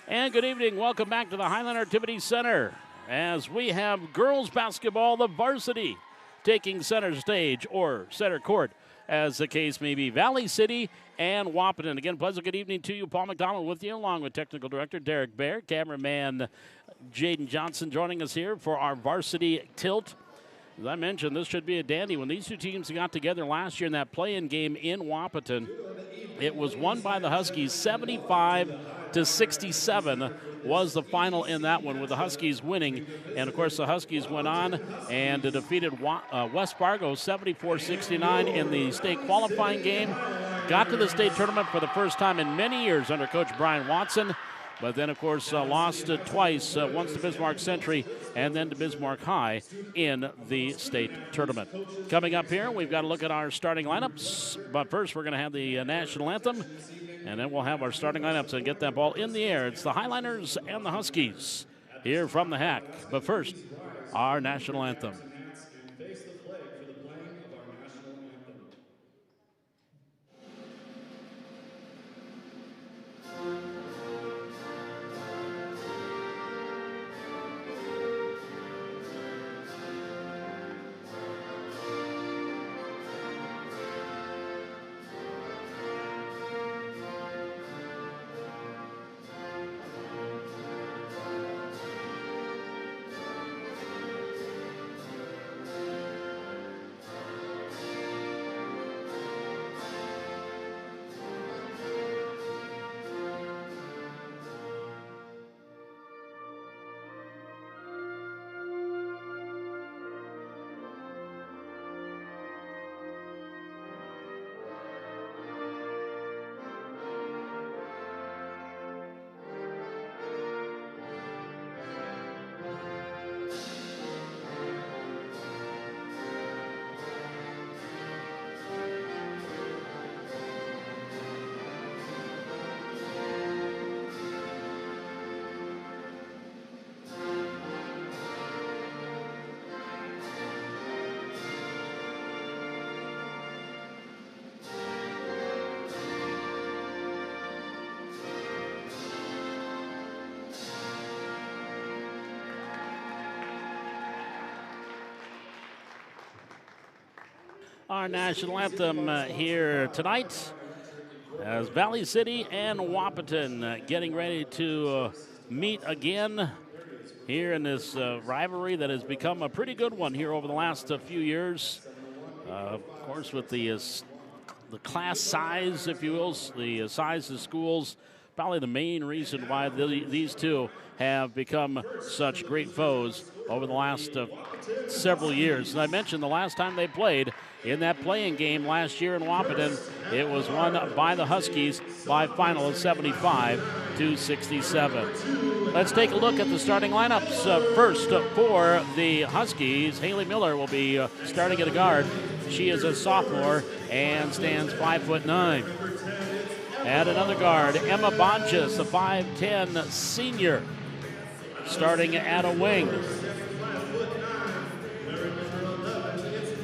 And good evening. Welcome back to the Highland Activity Center as we have girls basketball, the varsity, taking center stage or center court, as the case may be. Valley City and Wahpeton. Again, pleasant good evening to you. Paul McDonald with you, along with technical director Derek Baer, cameraman Jaden Johnson joining us here for our varsity tilt. As I mentioned, this should be a dandy. When these two teams got together last year in that play-in game in Wahpeton, it was won by the Huskies 75-67 was the final in that one, with the Huskies winning. And, of course, the Huskies went on and defeated West Fargo 74-69 in the state qualifying game. Got to the state tournament for the first time in many years under Coach Brian Watson. But then, of course, lost twice, once to Bismarck Century and then to Bismarck High in the state tournament. Coming up here, we've got to look at our starting lineups. But first, we're going to have the national anthem, and then we'll have our starting lineups and get that ball in the air. It's the Highliners and the Huskies here from the Hack. But first, our national anthem. Our national anthem here tonight as Valley City and Wahpeton getting ready to meet again here in this rivalry that has become a pretty good one here over the last few years. Of course, with the class size, if you will, the size of schools, probably the main reason why these two have become such great foes over the last several years. And I mentioned the last time they played in that playing game last year in Wahpeton, it was won by the Huskies by a final of 75-67. Let's take a look at the starting lineups. First, for the Huskies, Haley Miller will be starting at a guard. She is a sophomore and stands 5'9". At another guard, Emma Bonches, a 5'10" senior, starting at a wing.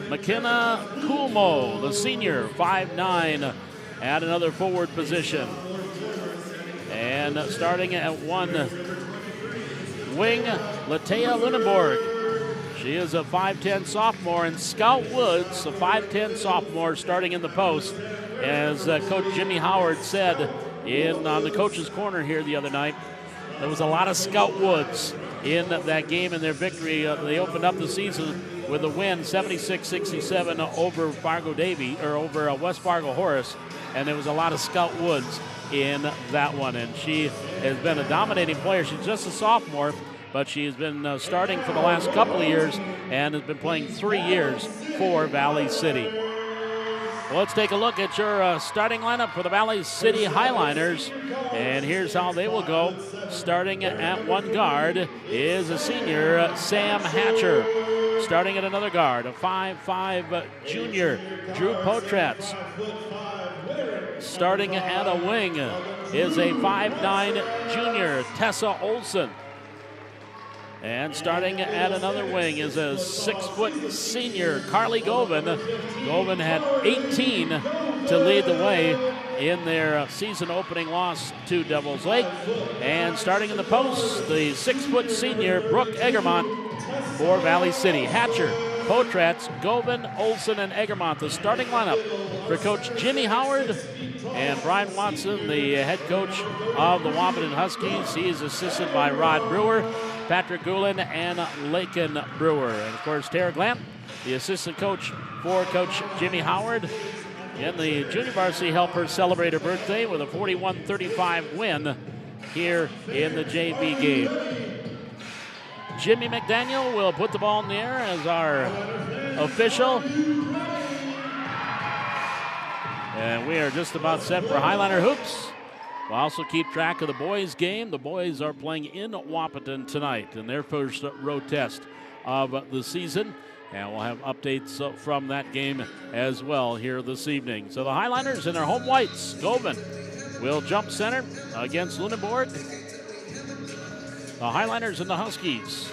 McKenna Coolmo, the senior, 5'9", at another forward position. And starting at one wing, Latea Lunenborg. She is a 5'10" sophomore, and Scout Woods, a 5'10" sophomore, starting in the post. As Coach Jimmy Howard said on the coach's corner here the other night, there was a lot of Scout Woods in that game in their victory. They opened up the season with a win, 76-67 over over West Fargo Horace, and there was a lot of Scout Woods in that one. And she has been a dominating player. She's just a sophomore, but she has been starting for the last couple of years and has been playing 3 years for Valley City. Well, let's take a look at your starting lineup for the Valley City Highliners. And here's how they will go. Starting at one guard is a senior, Sam Hatcher. Starting at another guard, a 5'5" junior, Drew Potratz. Starting at a wing is a 5'9" junior, Tessa Olson. And starting at another wing is a 6-foot senior, Carly Govan. Govan had 18 to lead the way in their season opening loss to Devils Lake. And starting in the post, the 6-foot senior Brooke Egermont for Valley City. Hatcher, Potratz, Govan, Olson, and Egermont, the starting lineup for Coach Jimmy Howard. And Brian Watson, the head coach of the Wahpeton Huskies. He is assisted by Rod Brewer, Patrick Goulin, and Laken Brewer. And, of course, Tara Glamp, the assistant coach for Coach Jimmy Howard. And the junior varsity helped her celebrate her birthday with a 41-35 win here in the JV game. Jimmy McDaniel will put the ball in the air as our official. And we are just about set for Highliner Hoops. We'll also keep track of the boys' game. The boys are playing in Wahpeton tonight in their first road test of the season. And we'll have updates from that game as well here this evening. So the Highliners in their home whites. Govan will jump center against Lunenburg. The Highliners and the Huskies.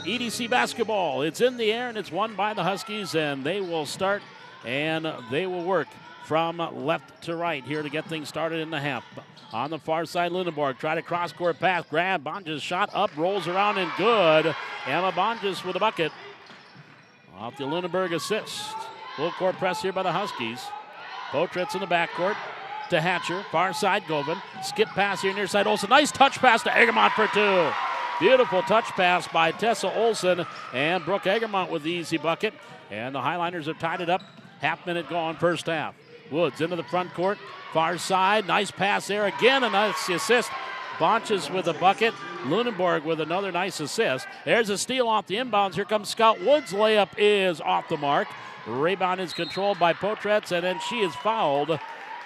EDC basketball. It's in the air and it's won by the Huskies, and they will start and they will work from left to right here to get things started in the half. On the far side, Lunenburg try to cross-court pass. Grab, Bonges shot up, rolls around, and good. Emma Bonges with a bucket. Off the Lunenburg assist. Full court press here by the Huskies. Potratz in the backcourt to Hatcher. Far side, Govan. Skip pass here near side, Olson. Nice touch pass to Egermont for two. Beautiful touch pass by Tessa Olson, and Brooke Egermont with the easy bucket. And the Highliners have tied it up. Half minute gone, first half. Woods into the front court. Far side, nice pass there again, a nice assist. Bonches with a bucket. Lunenburg with another nice assist. There's a steal off the inbounds. Here comes Scout Woods. Layup is off the mark. Rebound is controlled by Potratz, and then she is fouled.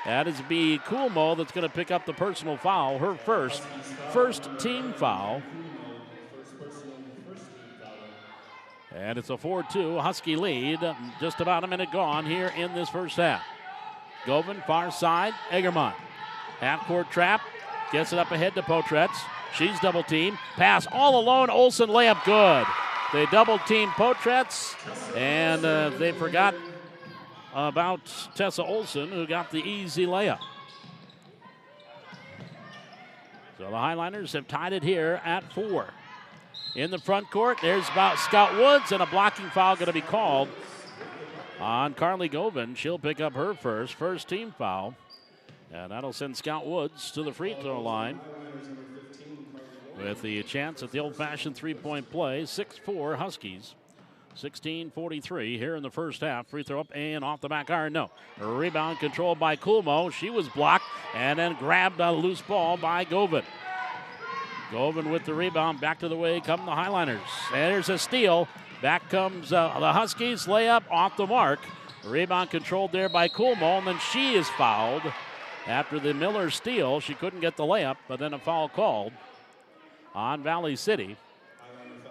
That is B. Coolmo that's going to pick up the personal foul, her first team foul. And it's a 4-2 Husky lead. Just about a minute gone here in this first half. Govan, far side, Egermont. Half-court trap, gets it up ahead to Potratz. She's double-teamed. Pass all alone, Olson, layup good. They double-teamed Potratz, and they forgot about Tessa Olson, who got the easy layup. So the Highliners have tied it here at 4. In the front court, there's about Scout Woods, and a blocking foul going to be called on Carly Govan. She'll pick up her first team foul. And that'll send Scout Woods to the free throw line with the chance at the old-fashioned three-point play. 6-4 Huskies. 16:43 here in the first half. Free throw up and off the back iron. No. A rebound controlled by Coolmo. She was blocked and then grabbed a loose ball by Govan. Govan with the rebound. Back to the way come the Highliners. And there's a steal. Back comes the Huskies. Layup off the mark. Rebound controlled there by Coolmo, and then she is fouled. After the Miller steal, she couldn't get the layup, but then a foul called on Valley City.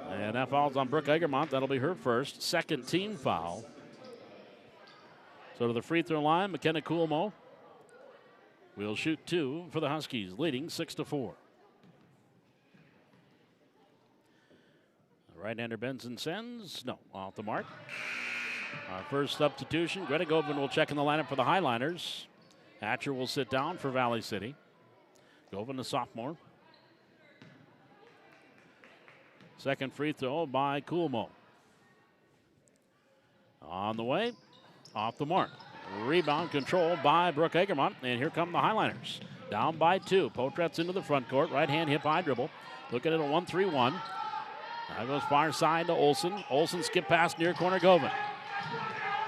And that foul's on Brooke Egermont. That'll be her second team foul. So to the free throw line, McKenna Coolmo will shoot 2 for the Huskies, leading 6-4. Right-hander Benson sends. No, off the mark. Our first substitution, Greta Govan will check in the lineup for the Highliners. Hatcher will sit down for Valley City. Govan, the sophomore. Second free throw by Coolmo. On the way, off the mark. Rebound controlled by Brooke Egermont, and here come the Highliners. Down by 2. Potratz into the front court. Right-hand hip-high dribble. Looking at a 1-3-1. Now goes far side to Olson. Olson skip pass near corner Govan.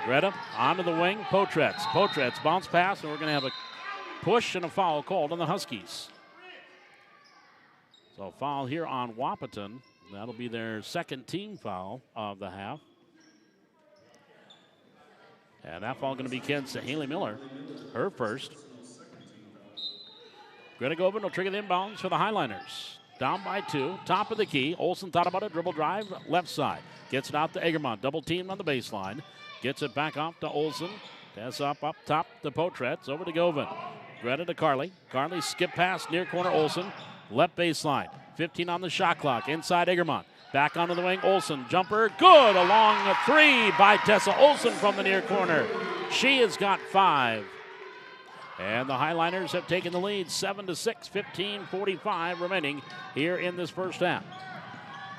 Greta onto the wing. Potratz bounce pass, and we're going to have a push and a foul called on the Huskies. So a foul here on Wahpeton. That'll be their second team foul of the half. And that foul going to be against Haley Miller, her first. Greta Govan will trigger the inbounds for the Highliners. Down by 2, top of the key. Olson thought about a dribble drive, left side. Gets it out to Egermont, double teamed on the baseline. Gets it back off to Olson. Pass up top to Potratz, over to Govan. Greta to Carly. Carly skip pass near corner Olson. Left baseline, 15 on the shot clock. Inside Egermont. Back onto the wing, Olson. Jumper, good. A long 3 by Tessa Olson from the near corner. She has got 5. And the Highliners have taken the lead 7-6, 15:45 remaining here in this first half.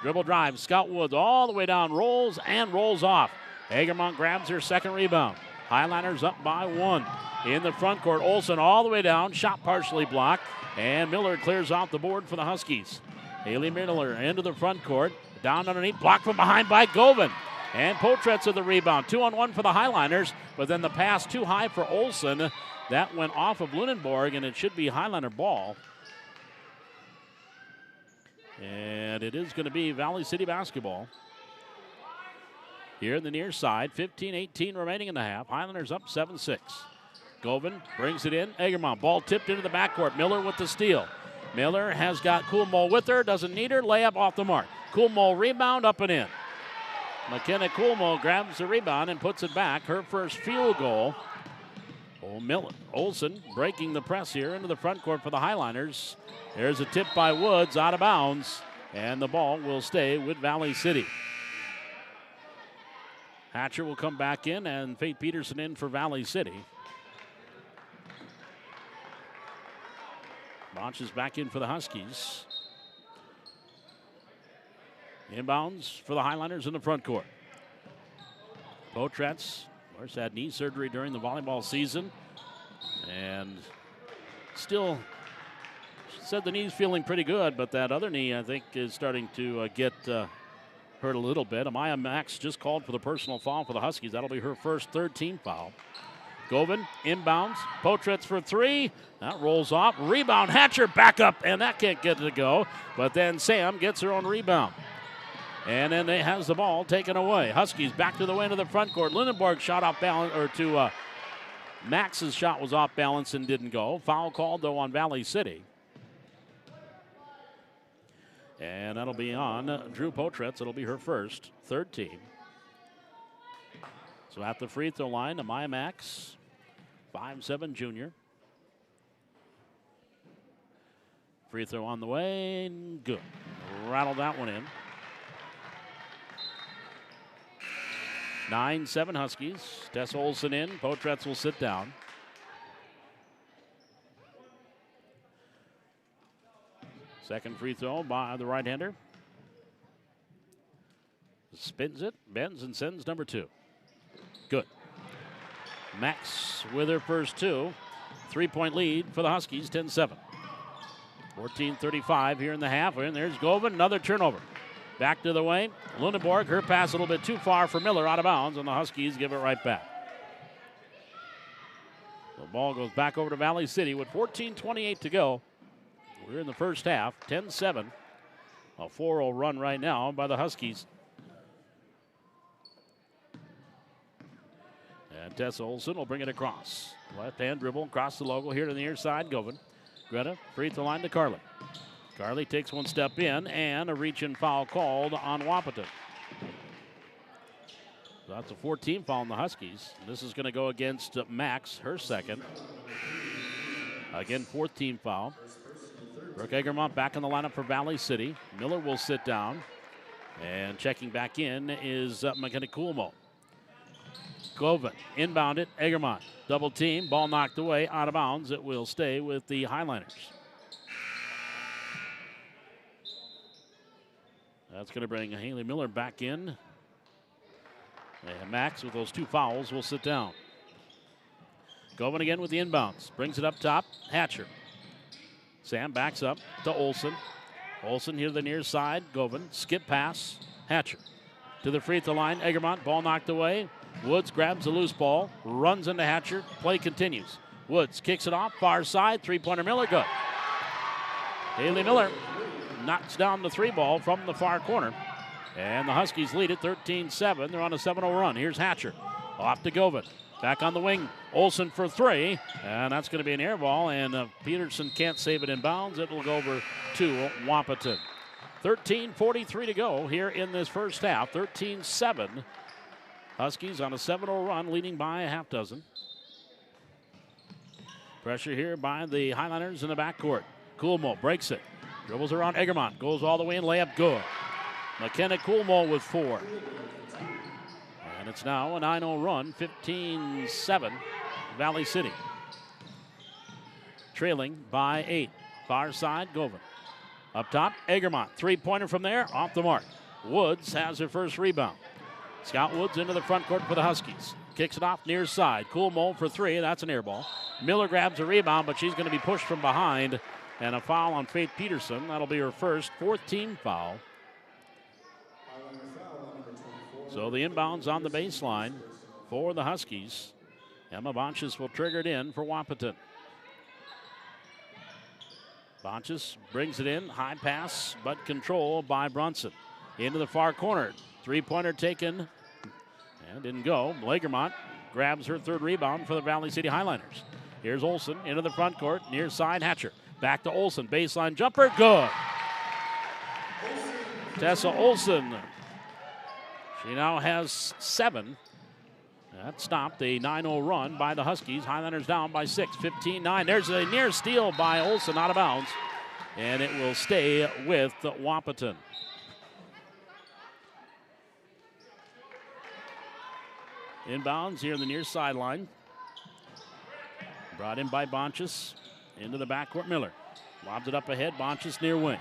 Dribble drive, Scout Woods all the way down, rolls and rolls off. Hagermont grabs her second rebound. Highliners up by 1. In the front court, Olsen all the way down, shot partially blocked, and Miller clears off the board for the Huskies. Haley Miller into the front court, down underneath, blocked from behind by Govan. And Potretz with the rebound. 2-on-1 for the Highliners, but then the pass too high for Olsen. That went off of Lunenborg, and it should be Highliner ball. And it is going to be Valley City basketball. Here in the near side, 15-18 remaining in the half. Highlanders up 7-6. Govan brings it in. Egermont, ball tipped into the backcourt. Miller with the steal. Miller has got Coolmo with her, doesn't need her. Layup off the mark. Coolmo rebound, up and in. McKenna Coolmo grabs the rebound and puts it back. Her first field goal. Olsen breaking the press here into the front court for the Highliners. There's a tip by Woods, out of bounds, and the ball will stay with Valley City. Hatcher will come back in, and Faith Peterson in for Valley City. Bonch is back in for the Huskies. Inbounds for the Highliners in the front court. Potretz, of course, had knee surgery during the volleyball season, and still said the knee's feeling pretty good, but that other knee, I think, is starting to get hurt a little bit. Amaya Max just called for the personal foul for the Huskies. That'll be her first third-team foul. Govan inbounds. Potretz for 3. That rolls off. Rebound. Hatcher back up, and that can't get it to go. But then Sam gets her own rebound. And then they has the ball taken away. Huskies back to the way into the front court. Lunenborg shot off balance, or to Max's shot was off balance and didn't go. Foul called, though, on Valley City. And that'll be on Drew Potretz. It'll be her first, third team. So at the free throw line, Amaya Max, 5'7" junior. Free throw on the way, good. Rattled that one in. 9-7 Huskies. Tessa Olsen in. Potretz will sit down. Second free throw by the right-hander. Spins it, bends, and sends number 2. Good. Max with her first 2. 3-point lead for the Huskies, 10-7. 14:35 here in the half. And there's Govan, another turnover. Back to the way. Lunenborg, her pass a little bit too far for Miller, out of bounds, and the Huskies give it right back. The ball goes back over to Valley City with 14:28 to go. We're in the first half, 10-7. A 4-0 run right now by the Huskies. And Tessa Olsen will bring it across. Left-hand dribble across the logo here to the near side. Govan. Greta, free throw line to Carly. Carly takes one step in, and a reach-in foul called on Wahpeton. So that's a 14 foul on the Huskies. This is going to go against Max, her second. Again, 4th team foul. Brooke Egermont back in the lineup for Valley City. Miller will sit down. And checking back in is McKenna Coolmo. Govan inbounded. Egermont double team. Ball knocked away, out of bounds. It will stay with the Highliners. That's going to bring Haley Miller back in. And Max, with those 2 fouls, will sit down. Govan again with the inbounds. Brings it up top. Hatcher. Sam backs up to Olsen. Olsen here to the near side. Govan. Skip pass. Hatcher. To the free throw line. Egermont. Ball knocked away. Woods grabs the loose ball. Runs into Hatcher. Play continues. Woods kicks it off. Far side. 3-pointer Miller. Good. Haley Miller knocks down the 3 ball from the far corner. And the Huskies lead it 13-7. They're on a 7-0 run. Here's Hatcher. Off to Govan. Back on the wing. Olsen for 3. And that's going to be an air ball. And Peterson can't save it in bounds. It will go over to Wahpeton. 13:43 to go here in this first half. 13-7. Huskies on a 7-0 run, leading by a half dozen. Pressure here by the Highliners in the backcourt. Coolmo breaks it. Dribbles around Egermont. Goes all the way in. Layup good. McKenna Coolmo with 4. And And it's now a 9-0 run, 15-7, Valley City. Trailing by 8. Far side, Govan. Up top, Egermont. Three-pointer from there, off the mark. Woods has her first rebound. Scott Woods into the front court for the Huskies. Kicks it off near side. Coolmo for three. That's an air ball. Miller grabs a rebound, but she's going to be pushed from behind. And a foul on Faith Peterson. That'll be her first, fourth team foul. So the inbounds on the baseline for the Huskies. Emma Bonches will trigger it in for Wahpeton. Bonches brings it in. High pass, but control by Brunson. Into the far corner. Three-pointer taken and didn't go. Lagermont grabs her third rebound for the Valley City Highlanders. Here's Olsen into the front court. Near side, Hatcher. Back to Olsen. Baseline jumper. Good. Tessa Olsen. She now has 7. That stopped a 9-0 run by the Huskies. Highlanders down by 6, 15-9. There's a near steal by Olsen out of bounds. And it will stay with Wahpeton. Inbounds here in the near sideline. Brought in by Bonches. Into the backcourt, Miller. Lobs it up ahead, Bonches near wing.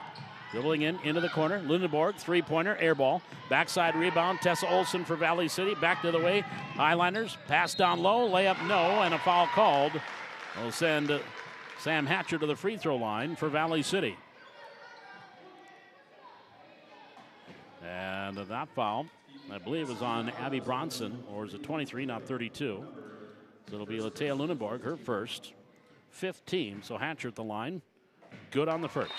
Dribbling into the corner. Lunenborg, three-pointer, air ball. Backside rebound, Tessa Olsen for Valley City. Back to the way, Highlanders. Pass down low, layup no, and a foul called. Will send Sam Hatcher to the free throw line for Valley City. And that foul, I believe, was on Abby Bronson, or is it 23, not 32. So it'll be Latea Lunenborg, her first. 15, so Hatcher at the line. Good on the first.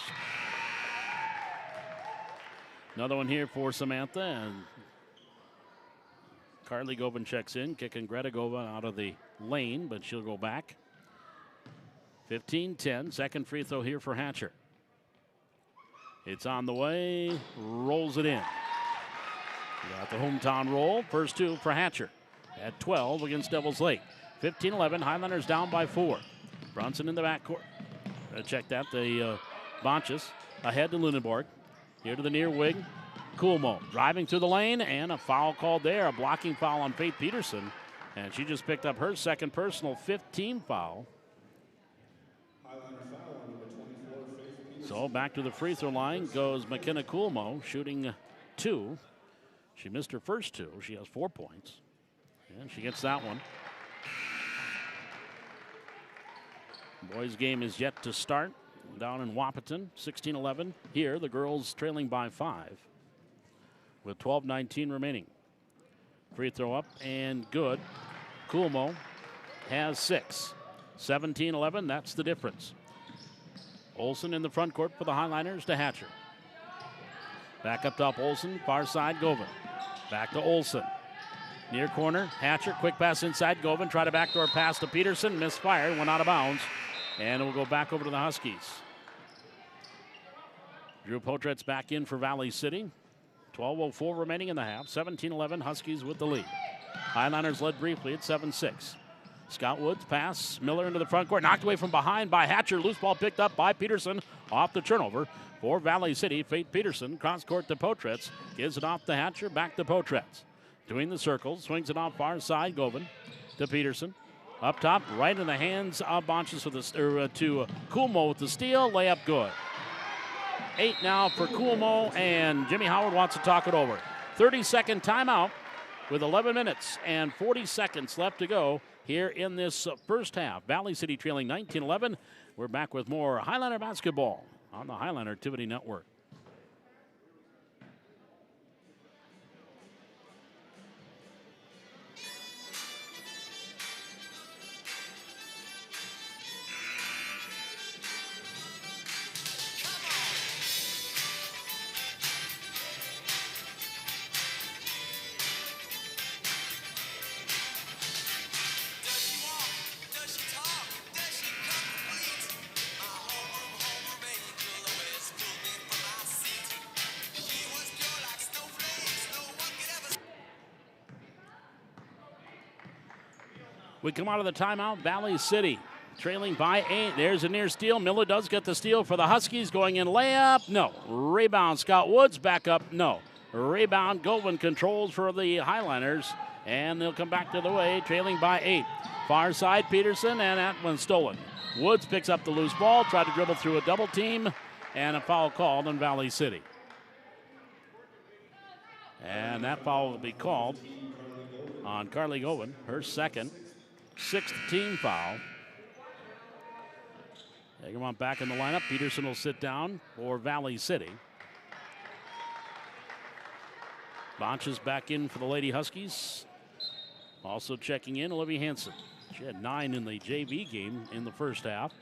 Another one here for Samantha, and Carly Govan checks in, kicking Greta Govan out of the lane, but she'll go back. 15-10, second free throw here for Hatcher. It's on the way, rolls it in. Got the hometown roll, first two for Hatcher at 12 against Devils Lake. 15-11, Highlanders down by 4. Bronson in the backcourt. Check that, the Bonches ahead to Lunenborg. Here to the near wing, Coolmo driving through the lane, and a foul called there, a blocking foul on Faith Peterson. And she just picked up her second personal 15 foul. So back to the free throw line goes McKenna Coolmo, shooting 2. She missed her first 2. She has 4 points. And she gets that one. Boys' game is yet to start down in Wahpeton, 16-11. Here, the girls trailing by 5 with 12:19 remaining. Free throw up and good. Coolmo has 6. 17-11, that's the difference. Olsen in the front court for the Highlanders to Hatcher. Back up top, Olsen, far side, Govan. Back to Olsen. Near corner, Hatcher, quick pass inside, Govan, try to backdoor pass to Peterson, misfired, went out of bounds. And it will go back over to the Huskies. Drew Potretz back in for Valley City. 12:04 remaining in the half. 17-11, Huskies with the lead. Highlanders led briefly at 7-6. Scott Woods pass, Miller into the front court. Knocked away from behind by Hatcher. Loose ball picked up by Peterson off the turnover for Valley City. Faith Peterson, cross court to Potretz. Gives it off to Hatcher, back to Potretz. Doing the circles, swings it off far side, Govan to Peterson. Up top, right in the hands of Bonches to Coolmo with the steal. Layup good. 8 now for Coolmo, and Jimmy Howard wants to talk it over. 30-second timeout with 11 minutes and 40 seconds left to go here in this first half. Valley City trailing 19-11. We're back with more Highlander basketball on the Highlander Activity Network. We come out of the timeout, Valley City trailing by 8. There's a near steal. Miller does get the steal for the Huskies. Going in layup, no. Rebound, Scott Woods back up, no. Rebound, Govan controls for the Highlanders. and they'll come back to the way, trailing by 8. Far side, Peterson, and that one's stolen. Woods picks up the loose ball, tried to dribble through a double team, and a foul called on Valley City. And that foul will be called on Carly Govan, her second, 6th team foul. Egermont back in the lineup. Peterson will sit down for Valley City. Bonch is back in for the Lady Huskies. Also checking in, Olivia Hansen. She had 9 in the JV game in the first half.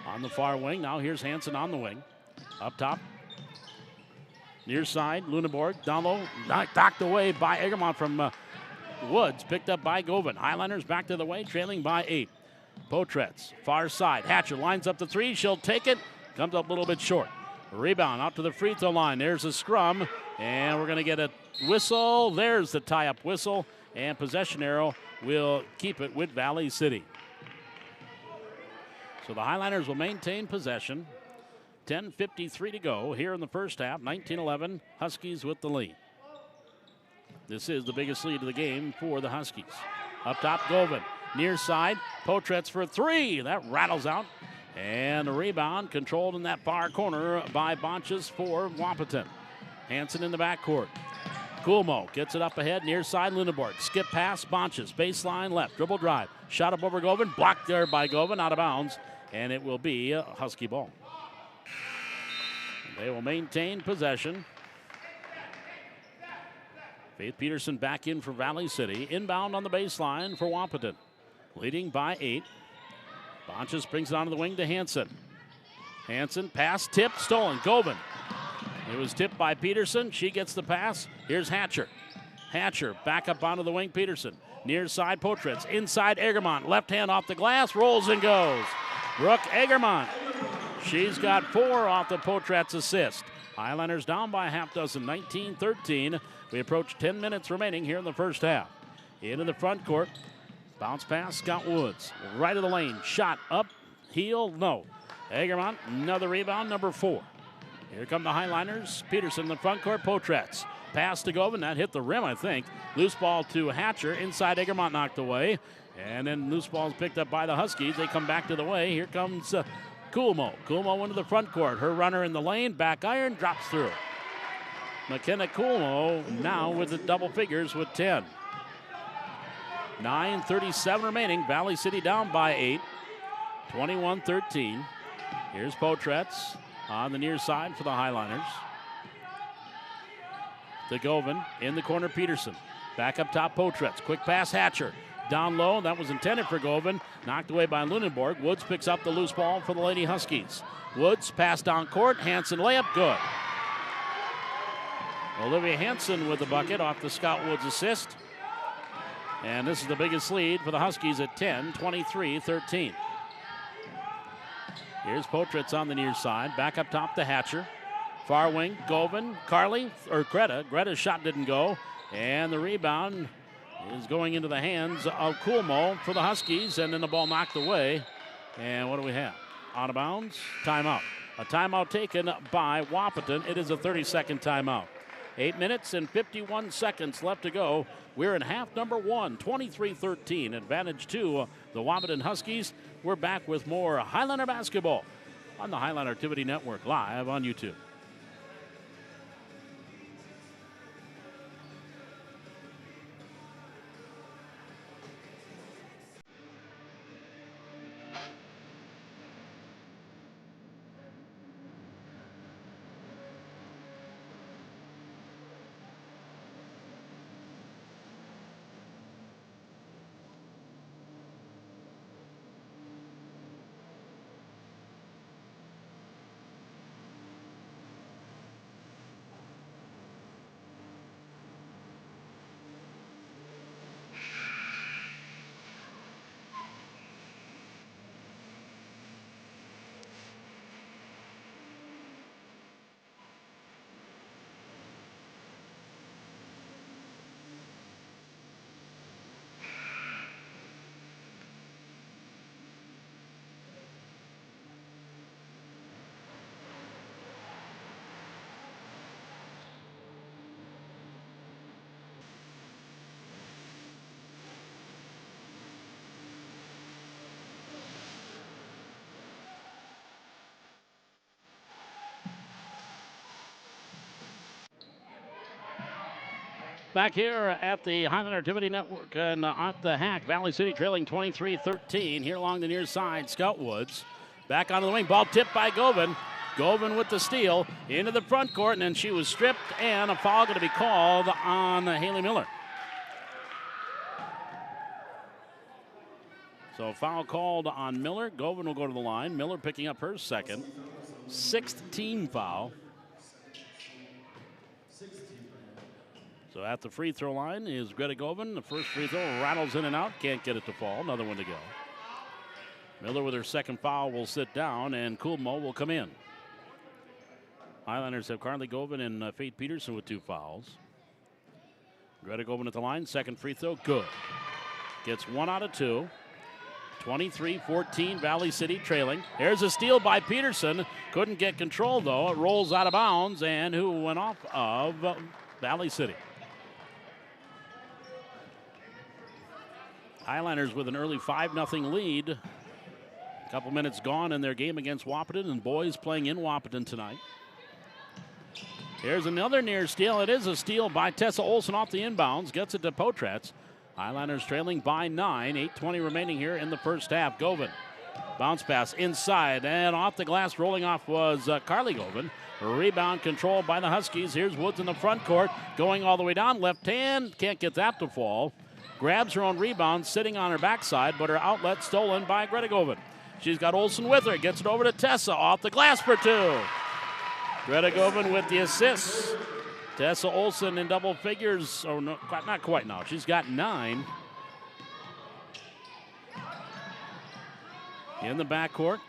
On the far wing, now here's Hansen on the wing. Up top, near side, Lunenborg, down low, knocked away by Egermont from Woods, picked up by Govan. Highlanders back to the way, trailing by 8. Potretz, far side, Hatcher lines up the 3, she'll take it, comes up a little bit short. Rebound out to the free throw line, there's a scrum, and we're gonna get a whistle. There's the tie-up whistle, and possession arrow will keep it with Valley City. So the Highlanders will maintain possession. 10:53 to go here in the first half. 19-11, Huskies with the lead. This is the biggest lead of the game for the Huskies. Up top, Govan. Near side, Potretz for 3. That rattles out. And a rebound controlled in that far corner by Bonches for Wahpeton. Hansen in the backcourt. Coolmo gets it up ahead, near side, Lunenborg. Skip pass, Bonches, baseline left, dribble drive. Shot up over Govan, blocked there by Govan, out of bounds, and it will be a Husky ball. They will maintain possession. Faith Peterson back in for Valley City. Inbound on the baseline for Wahpeton. Leading by 8. Bonches brings it onto the wing to Hansen. Hansen, pass, tip, stolen. Govan. It was tipped by Peterson. She gets the pass. Here's Hatcher. Hatcher back up onto the wing, Peterson. Near side, Potretz. Inside, Egermont. Left hand off the glass, rolls and goes. Brooke Egermont. She's got 4 off the Potretz assist. Highlanders down by a half dozen, 19-13. We approach 10 minutes remaining here in the first half. Into the front court. Bounce pass, Scott Woods. Right of the lane. Shot up, heel, no. Egermont, another rebound, number 4. Here come the Highlanders. Peterson in the front court, Potretz. Pass to Govan, that hit the rim, I think. Loose ball to Hatcher. Inside, Egermont knocked away. And then loose ball is picked up by the Huskies. They come back to the way. Here comes Coolmo. Coolmo into the front court. Her runner in the lane, back iron, drops through. McKenna Coolmo now with the double figures with 10. 9:37 remaining. Valley City down by 8. 21-13. Here's Potretz on the near side for the Highlanders. To Govan in the corner, Peterson. Back up top, Potretz. Quick pass, Hatcher. Down low, that was intended for Govan. Knocked away by Lunenborg. Woods picks up the loose ball for the Lady Huskies. Woods pass down court. Hansen layup, good. Olivia Hansen with the bucket off the Scott Woods assist. And this is the biggest lead for the Huskies at 10, 23-13. Here's Potretz on the near side. Back up top to Hatcher. Far wing, Govan, Greta. Greta's shot didn't go. And the rebound is going into the hands of Coolmo for the Huskies. And then the ball knocked away. And what do we have? Out of bounds, timeout. A timeout taken by Wahpeton. It is a 30-second timeout. 8 minutes and 51 seconds left to go. We're in half number 1, 23-13. Advantage to the Wahpeton Huskies. We're back with more Highlander basketball on the Highlander Activity Network, live on YouTube. Back here at the Highlander Activity Network and at the Hack, Valley City trailing 23-13 here along the near side. Scout Woods back onto the wing, ball tipped by Govan. Govan with the steal into the front court, and then she was stripped, and a foul going to be called on Haley Miller. So foul called on Miller. Govan will go to the line. Miller picking up her second, sixth team foul. So at the free throw line is Greta Govan. The first free throw rattles in and out. Can't get it to fall. Another one to go. Miller with her second foul will sit down, and Kulmo will come in. Highlanders have Carly Govan and Faith Peterson with 2 fouls. Greta Govan at the line. Second free throw. Good. Gets 1 out of 2. 23-14, Valley City trailing. Here's a steal by Peterson. Couldn't get control, though. It rolls out of bounds, and who went off of Valley City. Highlanders with an early 5-0 lead. A couple minutes gone in their game against Wahpeton, and boys playing in Wahpeton tonight. Here's another near steal. It is a steal by Tessa Olsen off the inbounds. Gets it to Potratz. Highlanders trailing by 9. 8:20 remaining here in the first half. Govan. Bounce pass inside, and off the glass rolling off was Carly Govan. Rebound controlled by the Huskies. Here's Woods in the front court. Going all the way down. Left hand. Can't get that to fall. Grabs her own rebound, sitting on her backside, but her outlet stolen by Greta Govan. She's got Olsen with her. Gets it over to Tessa. Off the glass for 2. Greta Govan with the assist. Tessa Olsen in double figures. Oh, no, not quite now. She's got 9. In the backcourt.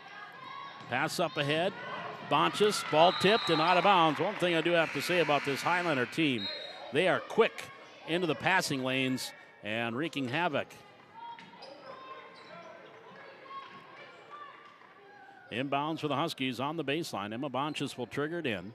Pass up ahead. Bonchus, ball tipped and out of bounds. One thing I do have to say about this Highlander team, they are quick into the passing lanes and wreaking havoc. Inbounds for the Huskies on the baseline. Emma Bonchus will trigger it in.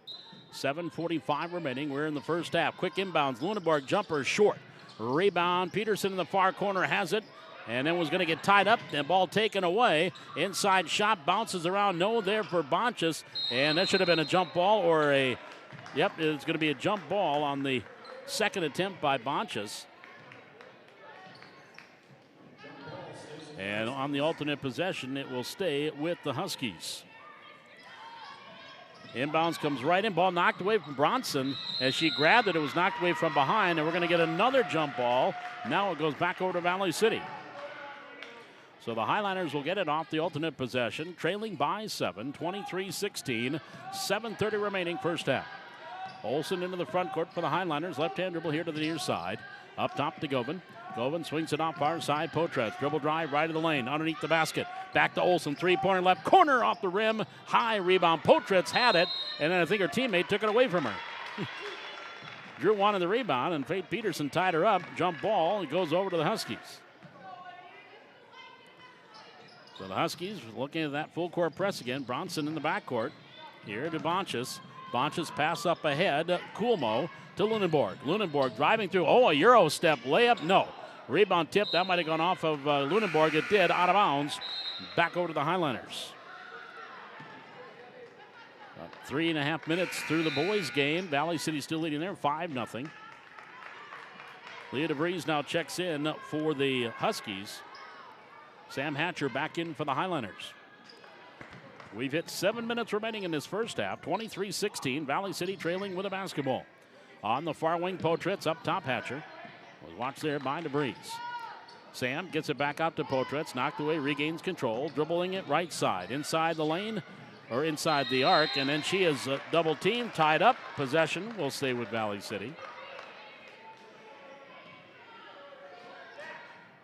7:45 remaining. We're in the first half. Quick inbounds. Lunenborg jumper short. Rebound. Peterson in the far corner has it. And then was going to get tied up. And ball taken away. Inside shot bounces around. No there for Bonchus. And that should have been a jump ball or a... Yep, it's going to be a jump ball on the second attempt by Bonchus. And on the alternate possession, it will stay with the Huskies. Inbounds comes right in. Ball knocked away from Bronson. As she grabbed it, it was knocked away from behind. And we're going to get another jump ball. Now it goes back over to Valley City. So the Highlanders will get it off the alternate possession, trailing by 7, 23-16, 7:30 remaining first half. Olsen into the front court for the Highlanders. Left-hand dribble here to the near side. Up top to Govan. Govan swings it off far side. Potratz dribble drive right of the lane underneath the basket. Back to Olsen. Three-pointer left corner off the rim. High rebound. Potratz had it, and then I think her teammate took it away from her. Drew wanted the rebound, and Faith Peterson tied her up. Jump ball. It goes over to the Huskies. So the Huskies looking at that full court press again. Bronson in the backcourt. Here to Bonchus. Bonchus pass up ahead. Kulmo to Lunenborg. Lunenborg driving through. Oh, a Euro step layup. No. Rebound tip. That might have gone off of Lunenborg. It did. Out of bounds. Back over to the Highlanders. 3.5 minutes through the boys' game. Valley City still leading there 5-0. Leah DeVries now checks in for the Huskies. Sam Hatcher back in for the Highlanders. We've hit 7 minutes remaining in this first half. 23-16. Valley City trailing with a basketball. On the far wing, Potratz up top. Hatcher was watched there by DeVries. Sam gets it back out to Potratz. Knocked away, regains control. Dribbling it right side. Inside the lane or inside the arc. And then she is double teamed, tied up. Possession will stay with Valley City.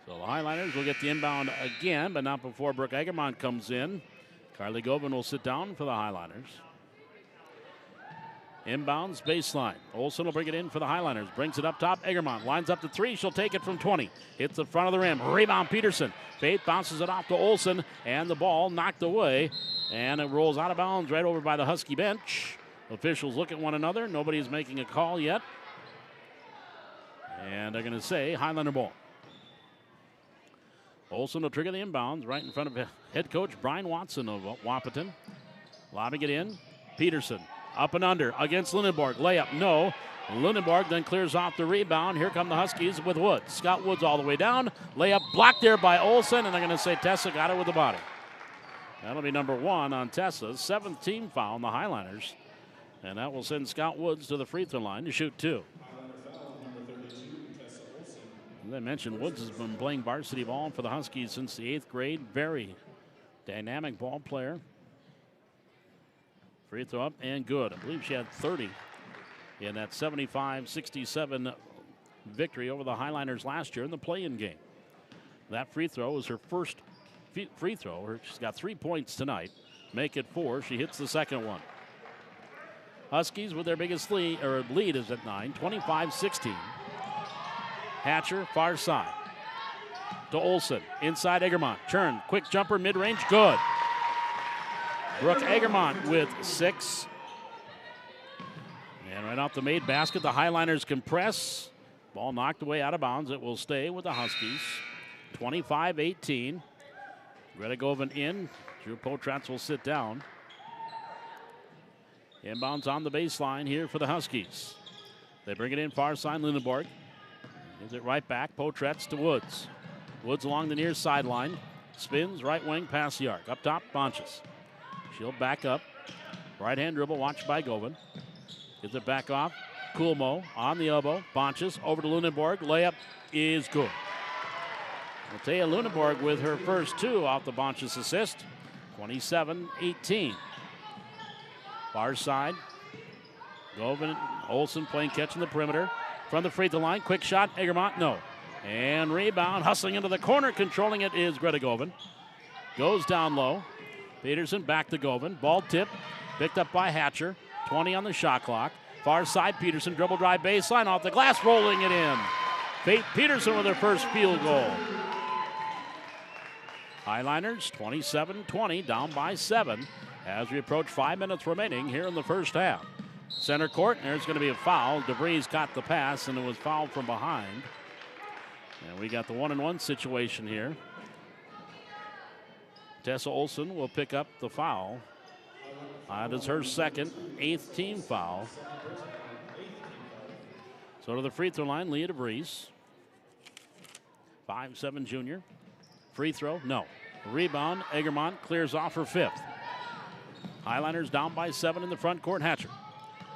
So the Highlanders will get the inbound again, but not before Brooke Egermont comes in. Carly Govan will sit down for the Highlanders. Inbounds baseline. Olsen will bring it in for the Highlanders. Brings it up top. Egermont lines up to 3. She'll take it from 20. Hits the front of the rim. Rebound Peterson. Faith bounces it off to Olsen, and the ball knocked away. And it rolls out of bounds right over by the Husky bench. Officials look at one another. Nobody's making a call yet. And they're going to say Highlander ball. Olsen will trigger the inbounds right in front of head coach Brian Watson of Wahpeton. Lobbing it in. Peterson up and under against Lunenborg. Layup, no. Lunenborg then clears off the rebound. Here come the Huskies with Woods. Scott Woods all the way down. Layup blocked there by Olsen, and they're going to say Tessa got it with the body. That'll be number 1 on Tessa's 7th team foul on the Highliners. And that will send Scott Woods to the free throw line to shoot 2. As I mentioned, Woods has been playing varsity ball for the Huskies since the 8th grade. Very dynamic ball player. Free throw up and good. I believe she had 30 in that 75-67 victory over the Highliners last year in the play-in game. That free throw was her first free throw. She's got 3 points tonight. Make it 4. She hits the second one. Huskies with their biggest lead is at 9, 25-16. Hatcher, far side. To Olsen, inside Egermont. Turn, quick jumper, mid-range, good. Brooke Egermont with 6. And right off the made basket, the Highliners compress. Ball knocked away out of bounds. It will stay with the Huskies. 25-18. Greta Govan in. Drew Potratz will sit down. Inbounds on the baseline here for the Huskies. They bring it in far side, Lunenborg. Gives it right back, Potratz to Woods. Woods along the near sideline. Spins, right wing, pass the arc. Up top, Bonches. She'll back up. Right hand dribble, watched by Govan. Gives it back off. Coolmo on the elbow. Bonches over to Lunenborg. Layup is good. Matea Lunenborg with her first 2 off the Bonches assist. 27-18. Far side. Govan, Olsen playing catch in the perimeter. From the free throw line. Quick shot. Egermont, no. And rebound. Hustling into the corner. Controlling it is Greta Govan. Goes down low. Peterson back to Govan. Ball tip. Picked up by Hatcher. 20 on the shot clock. Far side. Peterson dribble drive baseline off the glass. Rolling it in. Faith Peterson with her first field goal. Highliners 27-20. Down by 7 as we approach 5 minutes remaining here in the first half. Center court, and there's going to be a foul. DeVries caught the pass, and it was fouled from behind. And we got the 1-on-1 situation here. Tessa Olsen will pick up the foul. That is her second, 8th team foul. So to the free throw line, Leah DeVries. 5'7" junior. Free throw, no. Rebound, Egermont clears off her 5th. Highliners down by 7 in the front court. Hatcher.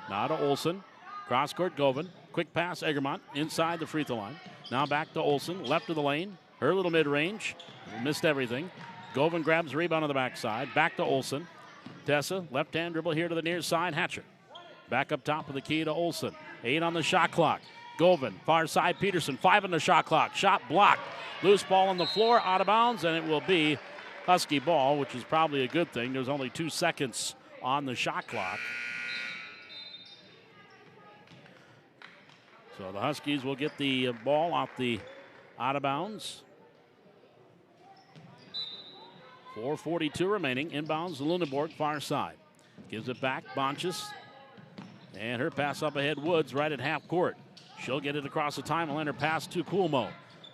Now to Olsen. Cross court, Govan. Quick pass, Egermont inside the free throw line. Now back to Olsen, left of the lane. Her little mid-range. Missed everything. Govan grabs the rebound on the backside. Back to Olsen. Tessa, left-hand dribble here to the near side. Hatcher. Back up top of the key to Olsen. 8 on the shot clock. Govan, far side, Peterson. 5 on the shot clock. Shot blocked. Loose ball on the floor, out of bounds, and it will be Husky ball, which is probably a good thing. There's only 2 seconds on the shot clock. So the Huskies will get the ball off the out of bounds. 4:42 remaining. Inbounds, Lunenborg, far side. Gives it back, Bonches. And her pass up ahead, Woods, right at half court. She'll get it across the timeline. Her pass to Coolmo.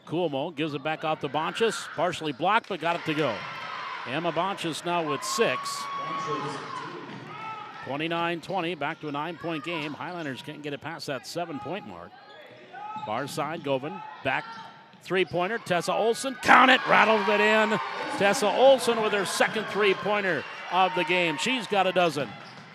Coolmo gives it back out to Bonches. Partially blocked, but got it to go. Emma Bonches now with 6. 29-20, back to a 9-point game. Highlanders can't get it past that 7-point mark. Far side, Govan. Back three-pointer. Tessa Olsen. Count it. Rattles it in. Tessa Olsen with her second three-pointer of the game. She's got a dozen.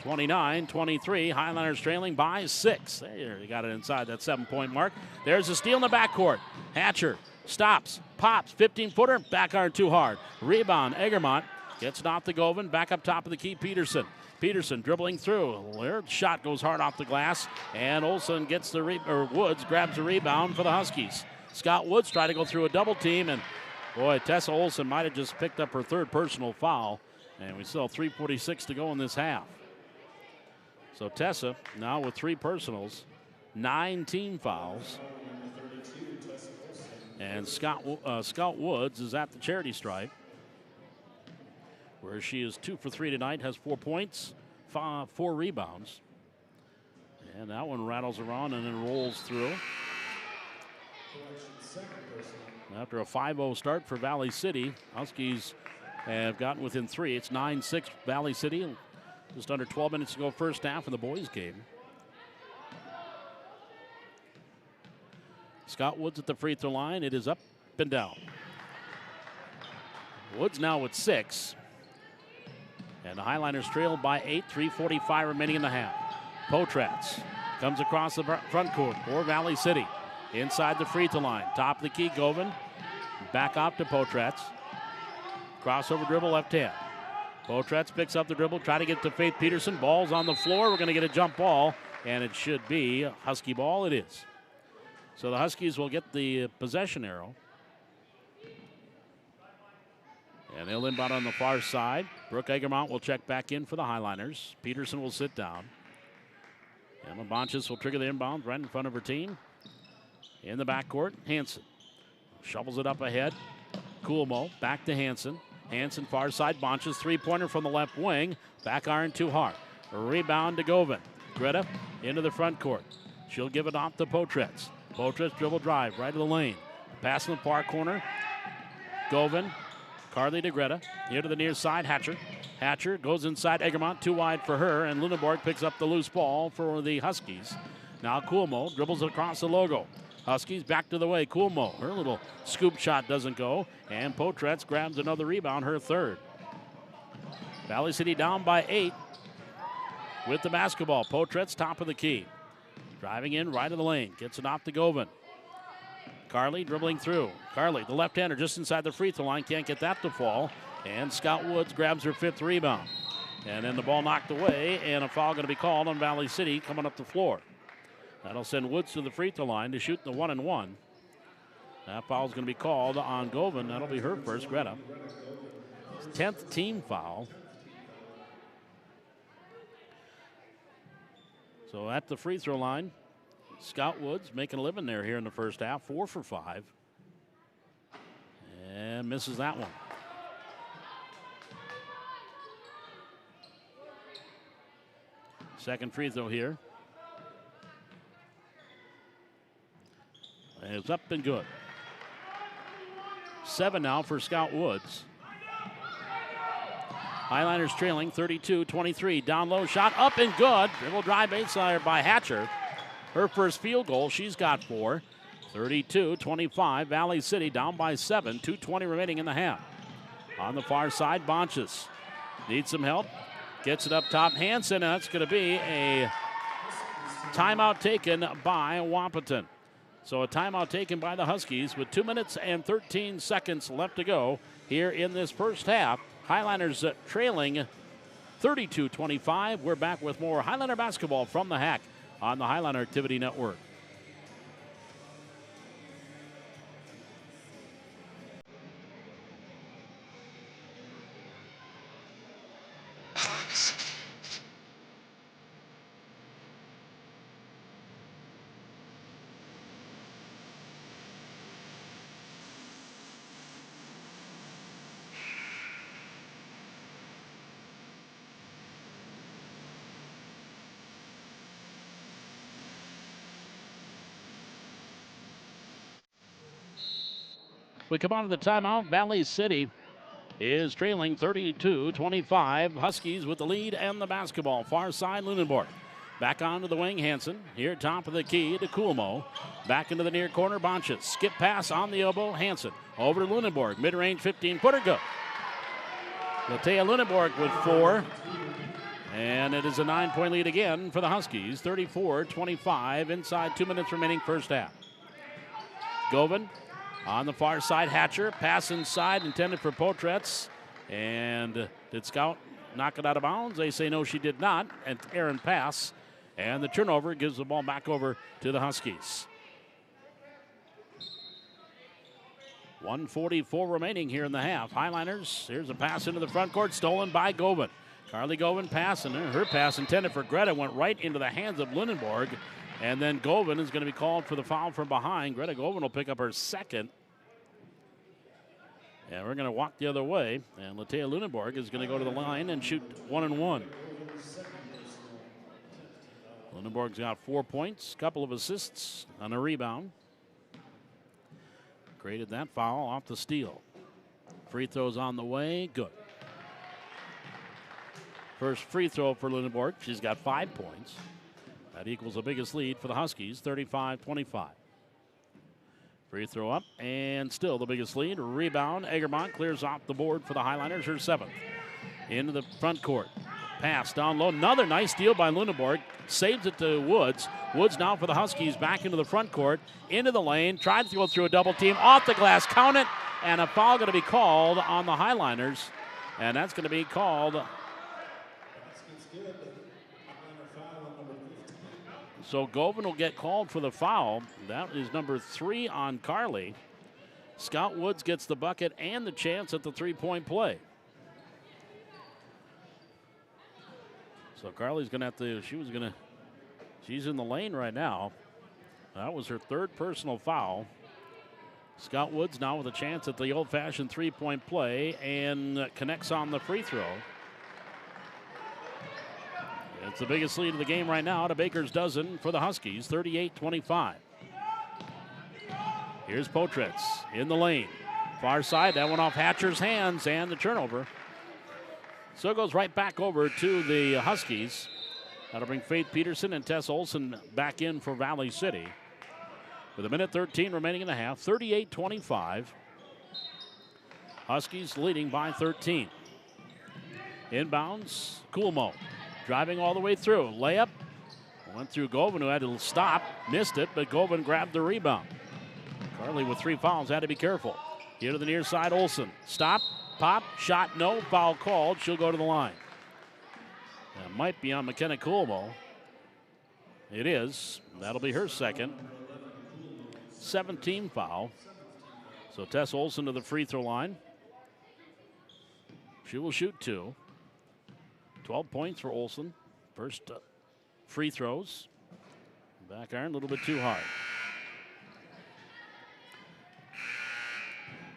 29-23. Highlanders trailing by 6. There, you got it inside that 7-point mark. There's a steal in the backcourt. Hatcher stops, pops, 15-footer. Back iron too hard. Rebound, Egermont. Gets it off the Govan. Back up top of the key, Peterson. Peterson dribbling through. Their shot goes hard off the glass. And Olsen gets the Woods grabs the rebound for the Huskies. Scott Woods tried to go through a double team. And boy, Tessa Olsen might have just picked up her 3rd personal foul. And we still have 3:46 to go in this half. So Tessa now with 3 personals, 9 team fouls. And Scott Woods is at the charity stripe, where she is 2 for 3 tonight, has 4 points, 4 rebounds. And that one rattles around and then rolls through. After a 5-0 start for Valley City, Huskies have gotten within 3. It's 9-6 Valley City. Just under 12 minutes to go first half in the boys game. Scott Woods at the free throw line. It is up and down. Woods now with 6. And the Highliners trail by 8, 3:45 remaining in the half. Potratz comes across the front court for Valley City. Inside the free throw line. Top of the key, Govin. Back off to Potratz. Crossover dribble left hand. Potratz picks up the dribble, try to get to Faith Peterson. Ball's on the floor. We're going to get a jump ball, and it should be a Husky ball. It is. So the Huskies will get the possession arrow. And they'll inbound on the far side. Brooke Egermont will check back in for the Highliners. Peterson will sit down. Emma Bonches will trigger the inbound right in front of her team. In the backcourt, Hansen shovels it up ahead. Coolmo back to Hansen. Hansen far side, Bonches three-pointer from the left wing. Back iron too hard. A rebound to Govin. Greta into the front court. She'll give it off to Potratz. Potratz dribble drive right to the lane. Pass in the far corner. Govin. Carly to Greta. Here to the near side, Hatcher. Hatcher goes inside Egermont, too wide for her, and Lunenborg picks up the loose ball for the Huskies. Now Coolmo dribbles across the logo. Huskies back to the way. Coolmo, her little scoop shot doesn't go, and Potratz grabs another rebound, her third. Valley City down by 8 with the basketball. Potratz top of the key. Driving in right of the lane. Gets it off to Govin. Carly dribbling through. Carly, the left-hander, just inside the free throw line. Can't get that to fall. And Scott Woods grabs her 5th rebound. And then the ball knocked away, and a foul going to be called on Valley City coming up the floor. That'll send Woods to the free throw line to shoot the 1-and-1. That foul's going to be called on Govin. That'll be her first, Greta. 10th team foul. So at the free throw line, Scott Woods making a living there here in the first half. 4 for 5. And misses that one. Second free throw here. And it's up and good. 7 now for Scott Woods. Highliners trailing 32-23. Down low shot up and good. Dribble drive baseline by Hatcher. Her first field goal, she's got 4. 32-25. Valley City down by 7. 2:20 remaining in the half. On the far side, Bonches needs some help. Gets it up top. Hansen, and that's going to be a timeout taken by Wahpeton. So a timeout taken by the Huskies with 2 minutes and 13 seconds left to go here in this first half. Highliners trailing 32-25. We're back with more Highliner basketball from the Hack on the Highliner Activity Network. We come on to the timeout. Valley City is trailing 32-25. Huskies with the lead and the basketball. Far side, Lunenborg. Back onto the wing, Hansen. Here, top of the key to Coolmo. Back into the near corner, Bonches. Skip pass on the elbow, Hansen. Over to Lunenborg. Mid-range 15-footer, good. Latea Lunenborg with 4. And it is a 9-point lead again for the Huskies. 34-25. Inside 2 minutes remaining first half. Govin. On the far side, Hatcher. Pass inside, intended for Potratz. And did Scout knock it out of bounds? They say no, she did not. An errant pass. And the turnover gives the ball back over to the Huskies. 1:44 remaining here in the half. Highliners, here's a pass into the front court, stolen by Govin. Carly Govin passing. Her pass intended for Greta went right into the hands of Lunenborg. And then Govin is going to be called for the foul from behind. Greta Govin will pick up her second. And we're going to walk the other way. And Latea Lunenborg is going to go to the line and shoot 1-and-1. Lunenborg's got 4 points, couple of assists on a rebound. Created that foul off the steal. Free throws on the way, good. First free throw for Lunenborg. She's got 5 points. That equals the biggest lead for the Huskies, 35-25. Free throw up, and still the biggest lead. Rebound, Egermont clears off the board for the Highliners, her 7th. Into the front court. Pass down low. Another nice steal by Lunenborg. Saves it to Woods. Woods now for the Huskies back into the front court. Into the lane. Tried to go through a double team. Off the glass. Count it. And a foul going to be called on the Highliners. And that's going to be called. So Govan will get called for the foul. That is number 3 on Carly. Scout Woods gets the bucket and the chance at the three-point play. So Carly's going to have to, she's in the lane right now. That was her 3rd personal foul. Scout Woods now with a chance at the old-fashioned three-point play and connects on the free throw. It's the biggest lead of the game right now, at a baker's dozen for the Huskies, 38-25. Here's Potritz in the lane. Far side, that went off Hatcher's hands and the turnover. So it goes right back over to the Huskies. That'll bring Faith Peterson and Tess Olson back in for Valley City. With 1:13 remaining in the half, 38-25. Huskies leading by 13. Inbounds, Coolmo. Driving all the way through. Layup. Went through Govan, who had to stop. Missed it, but Govan grabbed the rebound. Carly with 3 fouls, had to be careful. Here to the near side, Olson. Stop. Pop, shot, no, foul called. She'll go to the line. That might be on McKenna Coolmo. It is. That'll be her 2nd. 17 foul. So Tess Olson to the free throw line. She will shoot 2. 12 points for Olson. First free throws. Back iron a little bit too hard.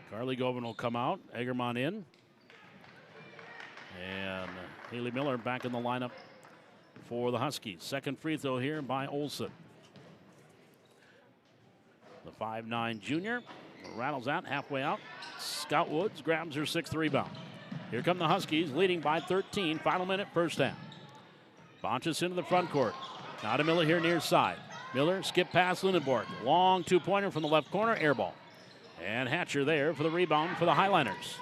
Carly Govan will come out. Egermont in. And Haley Miller back in the lineup for the Huskies. 2nd free throw here by Olson. The 5'9" junior rattles out, halfway out. Scout Woods grabs her 6th rebound. Here come the Huskies, leading by 13. Final minute, first half. Bonchus into the front court. Now to Miller here near side. Miller skip past Lunenborg. Long 2-pointer from the left corner, air ball. And Hatcher there for the rebound for the Highliners.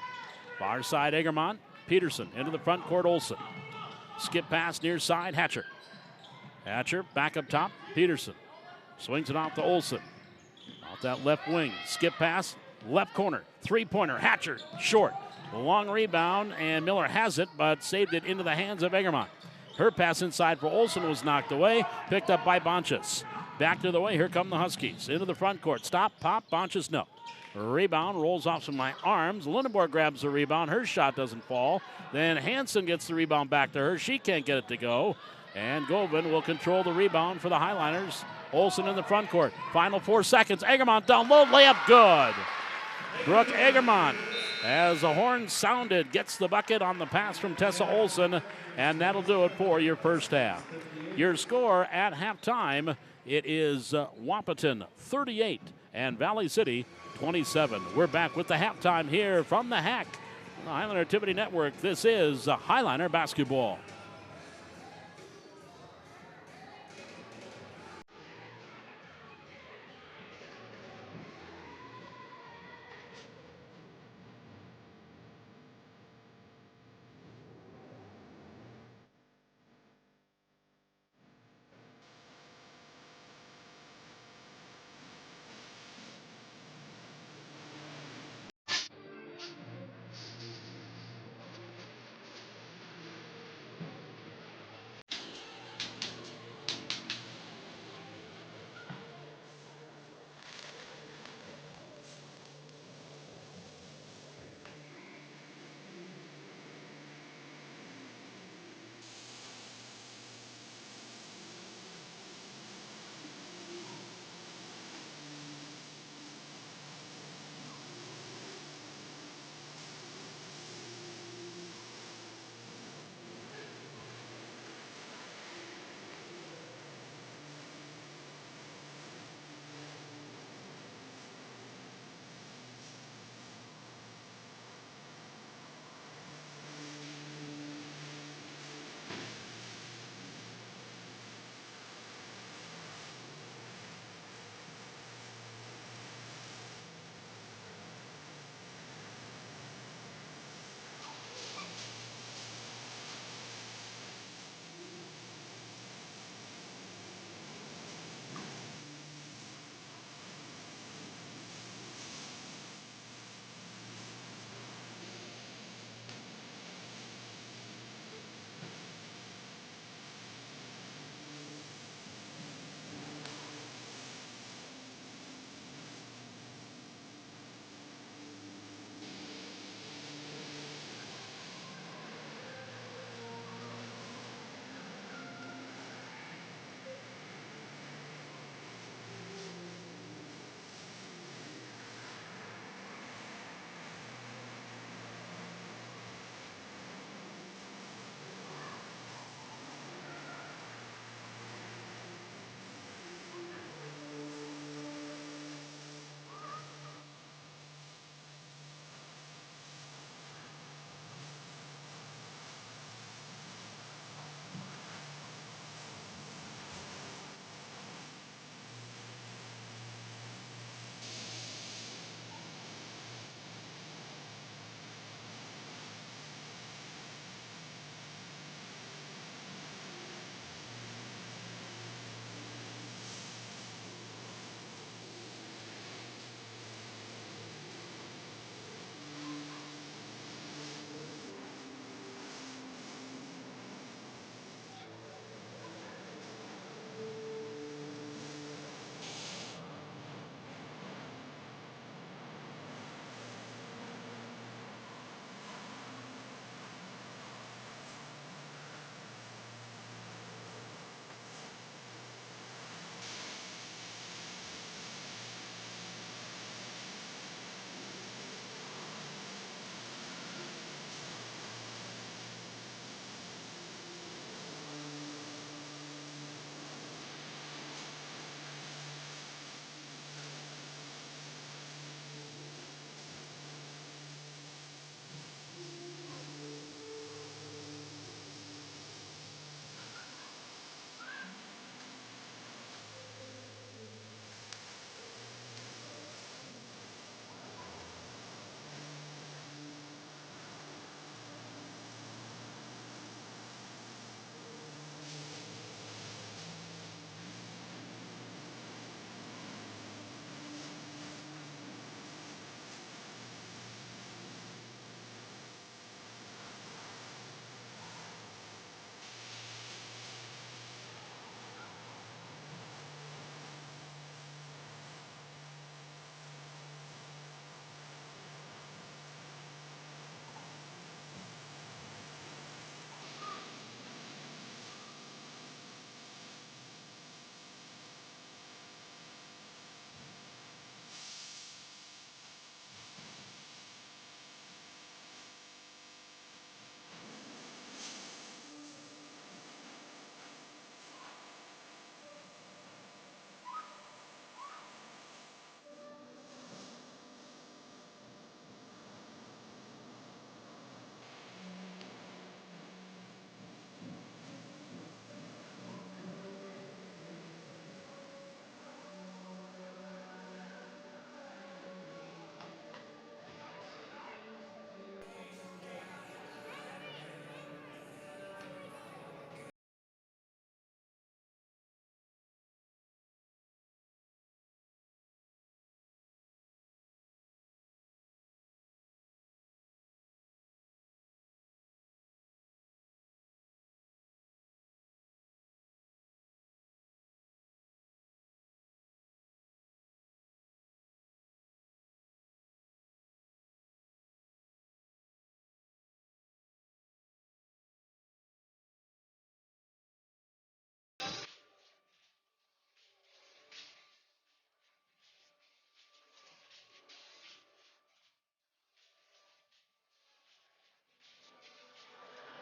Far side, Egermont. Peterson into the front court, Olson. Skip pass near side, Hatcher. Hatcher back up top, Peterson. Swings it off to Olson. Off that left wing. Skip pass, left corner. 3-pointer, Hatcher, short. Long rebound, and Miller has it, but saved it into the hands of Egermont. Her pass inside for Olson was knocked away, picked up by Bonchus. Back to the way, here come the Huskies. Into the front court, stop, pop, Bonchus, no. Rebound rolls off some of my arms. Lunenborg grabs the rebound. Her shot doesn't fall. Then Hansen gets the rebound back to her. She can't get it to go. And Govan will control the rebound for the Highliners. Olson in the front court. Final 4 seconds. Egermont down low. Layup good. Brooke Egermont, as the horn sounded, gets the bucket on the pass from Tessa Olson. And that'll do it for your first half. Your score at halftime, it is Wahpeton 38 and Valley City 27. We're back with the halftime here from the Hack, the Highliner Activity Network. This is Highliner Basketball.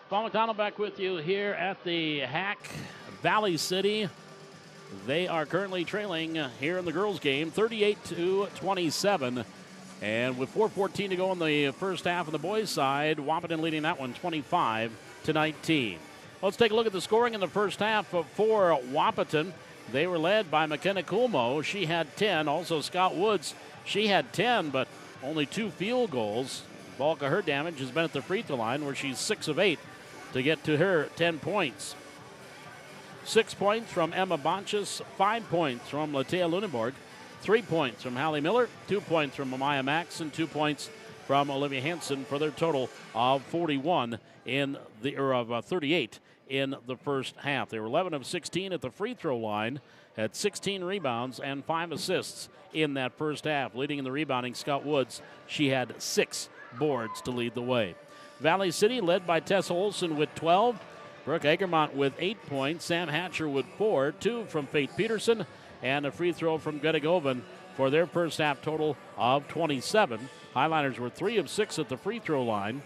Paul McDonald back with you here at the Hack Valley City. They are currently trailing here in the girls' game, 38-27. And with 4:14 to go in the first half on the boys' side, Wahpeton leading that one 25-19. Let's take a look at the scoring in the first half for Wahpeton. They were led by McKenna Coolmo. She had 10. Also Scott Woods, she had 10, but only 2 field goals. The bulk of her damage has been at the free throw line, where she's 6 of 8 to get to her 10 points. 6 points from Emma Bonchus, 5 points from Latea Lunenborg, 3 points from Hallie Miller, 2 points from Amaya Max, and 2 points from Olivia Hansen for their total of 38 in the first half. They were 11 of 16 at the free throw line, had 16 rebounds and 5 assists in that first half. Leading in the rebounding, Scott Woods, she had 6 boards to lead the way. Valley City led by Tessa Olson with 12. Brooke Egermont with 8 points. Sam Hatcher with 4. 2 from Faith Peterson. And a free throw from Greta Govan for their first half total of 27. Highliners were 3 of 6 at the free throw line.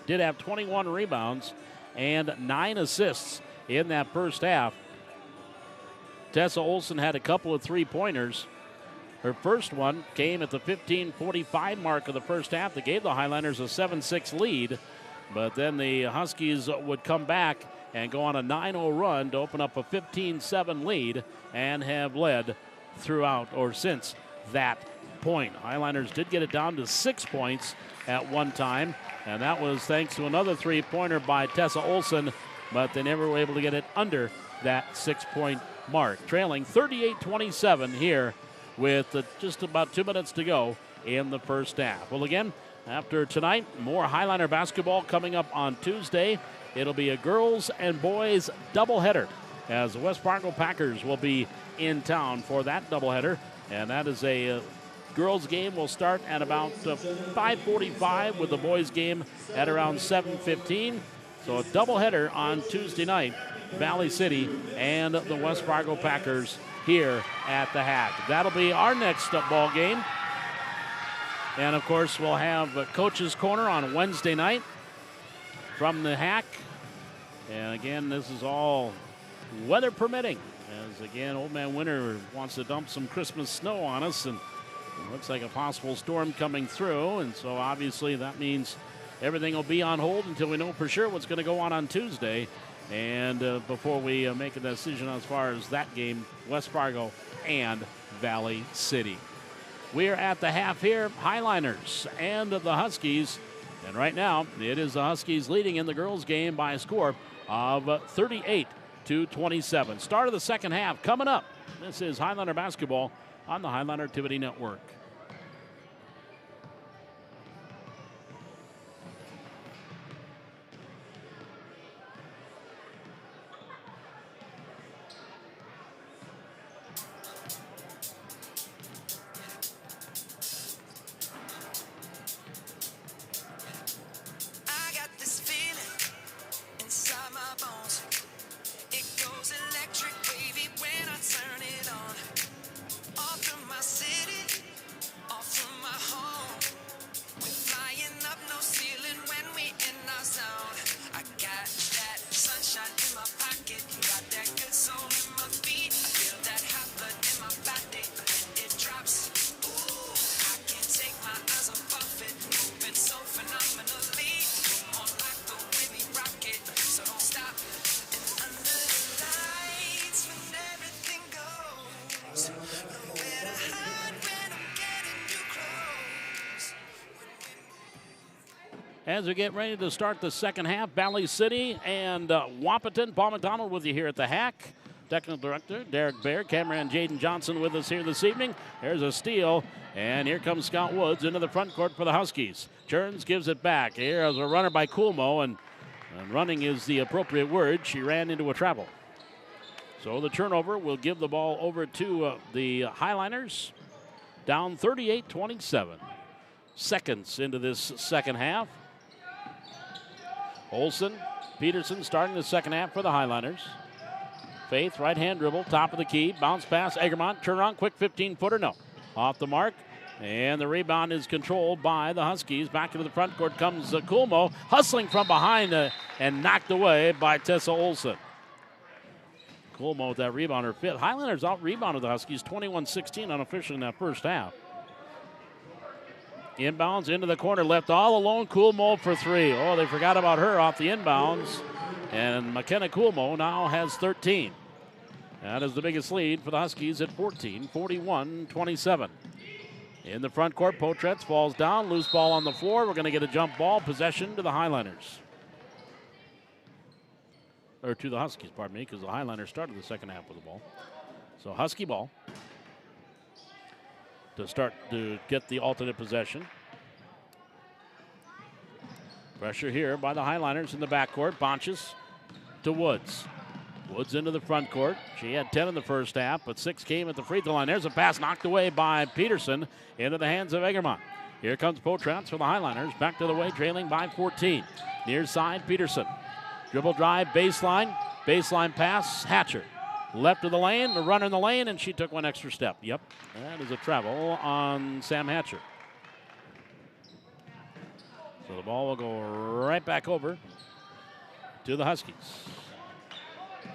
Did have 21 rebounds and 9 assists in that first half. Tessa Olson had a couple of three-pointers. Her first one came at the 15:45 mark of the first half that gave the Highliners a 7-6 lead. But then the Huskies would come back and go on a 9-0 run to open up a 15-7 lead and have led throughout or since that point. Highliners did get it down to 6 points at one time, and that was thanks to another three-pointer by Tessa Olson, but they never were able to get it under that 6-point mark. Trailing 38-27 here with just about 2 minutes to go in the first half. Well, again, after tonight, more Highliner basketball coming up on Tuesday. It'll be a girls and boys doubleheader, as the West Fargo Packers will be in town for that doubleheader. And that is a girls game will start at about 5:45 with the boys game at around 7:15. So a doubleheader on Tuesday night, Valley City and the West Fargo Packers here at the Hack. That'll be our next ball game. And, of course, we'll have Coach's Corner on Wednesday night from the Hack. And, again, this is all weather permitting. As, again, Old Man Winter wants to dump some Christmas snow on us. And it looks like a possible storm coming through. And so, obviously, that means everything will be on hold until we know for sure what's going to go on Tuesday. And before we make a decision as far as that game, West Fargo and Valley City. We are at the half here, Highliners and the Huskies. And right now, it is the Huskies leading in the girls' game by a score of 38-27. Start of the second half coming up. This is Highliner basketball on the Highliner Activity Network. As we get ready to start the second half, Valley City and Wahpeton. Paul McDonald with you here at the Hack. Technical Director Derek Baer, cameraman Jaden Johnson with us here this evening. There's a steal, and here comes Scott Woods into the front court for the Huskies. Turns, gives it back. Here is a runner by Coolmo, and running is the appropriate word. She ran into a travel. So the turnover will give the ball over to the Highliners. Down 38-27. Seconds into this second half. Olson, Peterson starting the second half for the Highliners. Faith, right-hand dribble, top of the key. Bounce pass, Egermont, turn around, quick 15-footer, no. Off the mark, and the rebound is controlled by the Huskies. Back into the front court comes Coolmo, hustling from behind, and knocked away by Tessa Olson. Coolmo with that rebound, her fifth. Highlanders out-rebounded the Huskies 21-16 unofficially in that first half. Inbounds into the corner, left all alone. Coolmo for three. Oh, they forgot about her off the inbounds. And McKenna Coolmo now has 13. That is the biggest lead for the Huskies at 14, 41-27. In the front court, Potretz falls down. Loose ball on the floor. We're going to get a jump ball. Possession to the Highlanders. Or to the Huskies, pardon me, because the Highlanders started the second half with the ball. So Husky ball to start to get the alternate possession. Pressure here by the Highlanders in the backcourt. Bonches to Woods. Woods into the front court. She had 10 in the first half, but 6 came at the free throw line. There's a pass knocked away by Peterson into the hands of Egermont. Here comes Potratz for the Highlanders. Back to the way, trailing by 14. Near side, Peterson. Dribble drive, baseline pass, Hatcher. Left of the lane, the runner in the lane, and she took one extra step. Yep, that is a travel on Sam Hatcher. So the ball will go right back over to the Huskies.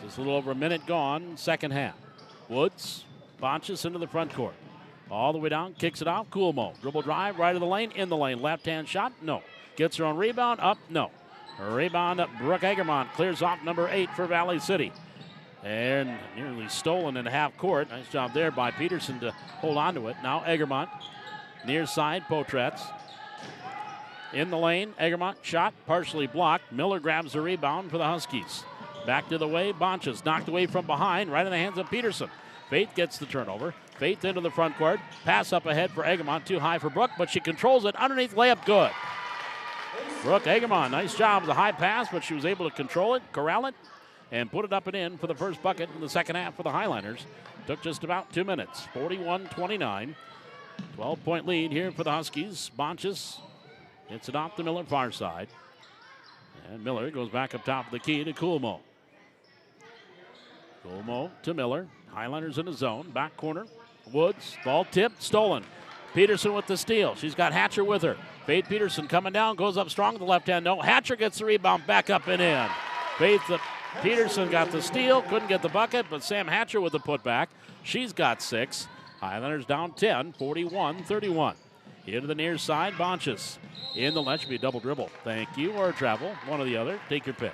Just a little over a minute gone, second half. Woods, Bonches into the front court. All the way down, kicks it off, Coolmo. Dribble drive, right of the lane, in the lane. Left-hand shot, no. Gets her own rebound, up, no. Rebound up, Brooke Egermont clears off number 8 for Valley City. And nearly stolen in half court. Nice job there by Peterson to hold on to it. Now Egermont, near side, Potratz. In the lane, Egermont shot, partially blocked. Miller grabs the rebound for the Huskies. Back to the way, Bonches knocked away from behind, right in the hands of Peterson. Faith gets the turnover. Faith into the front court. Pass up ahead for Egermont, too high for Brooke, but she controls it. Underneath layup, good. Brooke Egermont, nice job with the high pass, but she was able to control it, corral it, and put it up and in for the first bucket in the second half for the Highlanders. Took just about 2 minutes, 41-29. 12-point lead here for the Huskies. Bonches hits it off the Miller far side. And Miller goes back up top of the key to Coolmo. Coolmo to Miller. Highlanders in the zone. Back corner. Woods. Ball tipped. Stolen. Peterson with the steal. She's got Hatcher with her. Faith Peterson coming down. Goes up strong with the left hand. No. Hatcher gets the rebound. Back up and in. Faith Peterson got the steal. Couldn't get the bucket, but Sam Hatcher with the putback. She's got 6. Highlanders down 10. 41-31. Here to the near side. Bonches. In the left. Should be a double dribble. Thank you. Or travel. One or the other. Take your pick.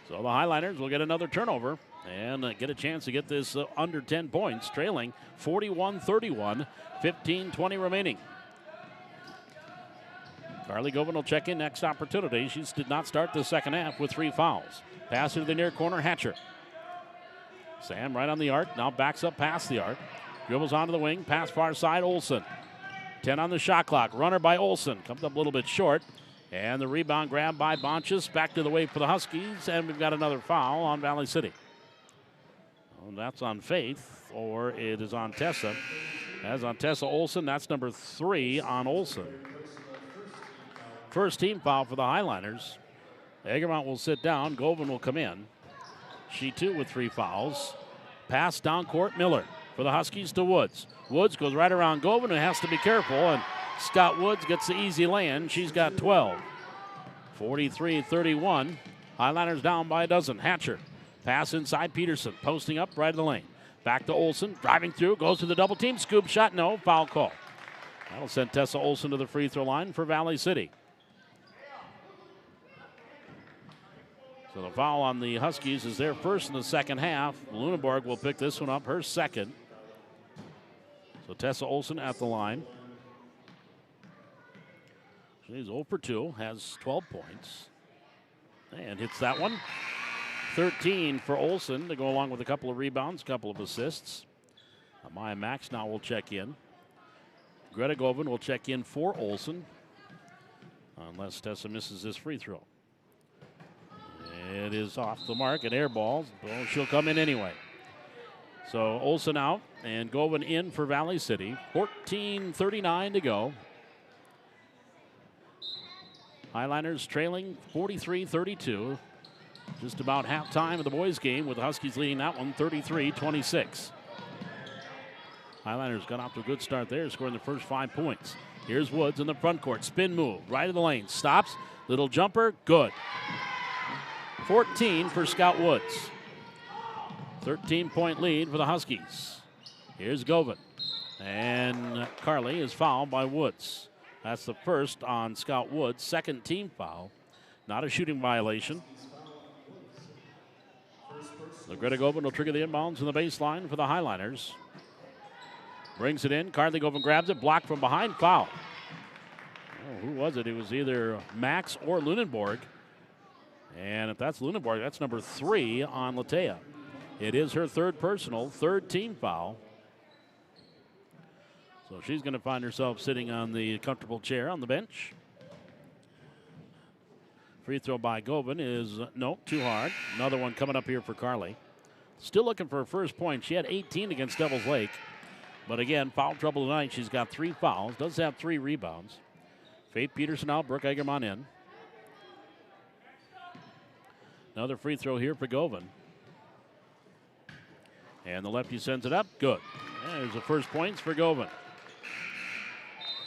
So the Highlanders will get another turnover and get a chance to get this under 10 points, trailing 41-31, 15-20 remaining. Carly Govan will check in next opportunity. She did not start the second half with 3 fouls. Pass to the near corner, Hatcher. Sam right on the arc, now backs up past the arc. Dribbles onto the wing, pass far side, Olsen. 10 on the shot clock, runner by Olsen. Comes up a little bit short. And the rebound grab by Bonches. Back to the way for the Huskies. And we've got another foul on Valley City. Well, that's on Faith, or it is on Tessa. That's on Tessa Olsen. That's number 3 on Olsen. First team foul for the Highlanders. Egermont will sit down. Govan will come in. She too with 3 fouls. Pass down court, Miller for the Huskies to Woods. Woods goes right around Govan, who has to be careful. And Scott Woods gets the easy lay-in. She's got 12. 43-31. Highlanders down by a dozen. Hatcher. Pass inside Peterson. Posting up right of the lane. Back to Olsen. Driving through. Goes to the double team. Scoop shot. No. Foul call. That'll send Tessa Olsen to the free throw line for Valley City. So the foul on the Huskies is their first in the second half. Lunenborg will pick this one up, her second. So Tessa Olsen at the line. She's 0 for 2, has 12 points. And hits that one. 13 for Olsen to go along with a couple of rebounds, a couple of assists. Amaya Max now will check in. Greta Govan will check in for Olsen. Unless Tessa misses this free throw. It is off the mark, an air ball. Well, she'll come in anyway. So Olsen out and Govan in for Valley City. 14:39 to go. Highlanders trailing 43-32. Just about halftime of the boys' game with the Huskies leading that one 33-26. Highlanders got off to a good start there, scoring the first 5 points. Here's Woods in the front court. Spin move, right of the lane. Stops. Little jumper, good. 14 for Scout Woods. 13-point lead for the Huskies. Here's Govan. And Carly is fouled by Woods. That's the first on Scout Woods. Second team foul. Not a shooting violation. So Greta Govan will trigger the inbounds from the baseline for the Highliners. Brings it in. Carly Govan grabs it. Blocked from behind. Foul. Oh, who was it? It was either Max or Lunenborg. And if that's Lunenborg, that's number 3 on Latea. It is her third personal, third team foul. So she's going to find herself sitting on the comfortable chair on the bench. Free throw by Govan is, no, too hard. Another one coming up here for Carly. Still looking for her first point. She had 18 against Devils Lake. But again, foul trouble tonight. She's got 3 fouls, does have 3 rebounds. Faith Peterson out, Brooke Egerman in. Another free throw here for Govan. And the lefty sends it up. Good. There's the first points for Govan.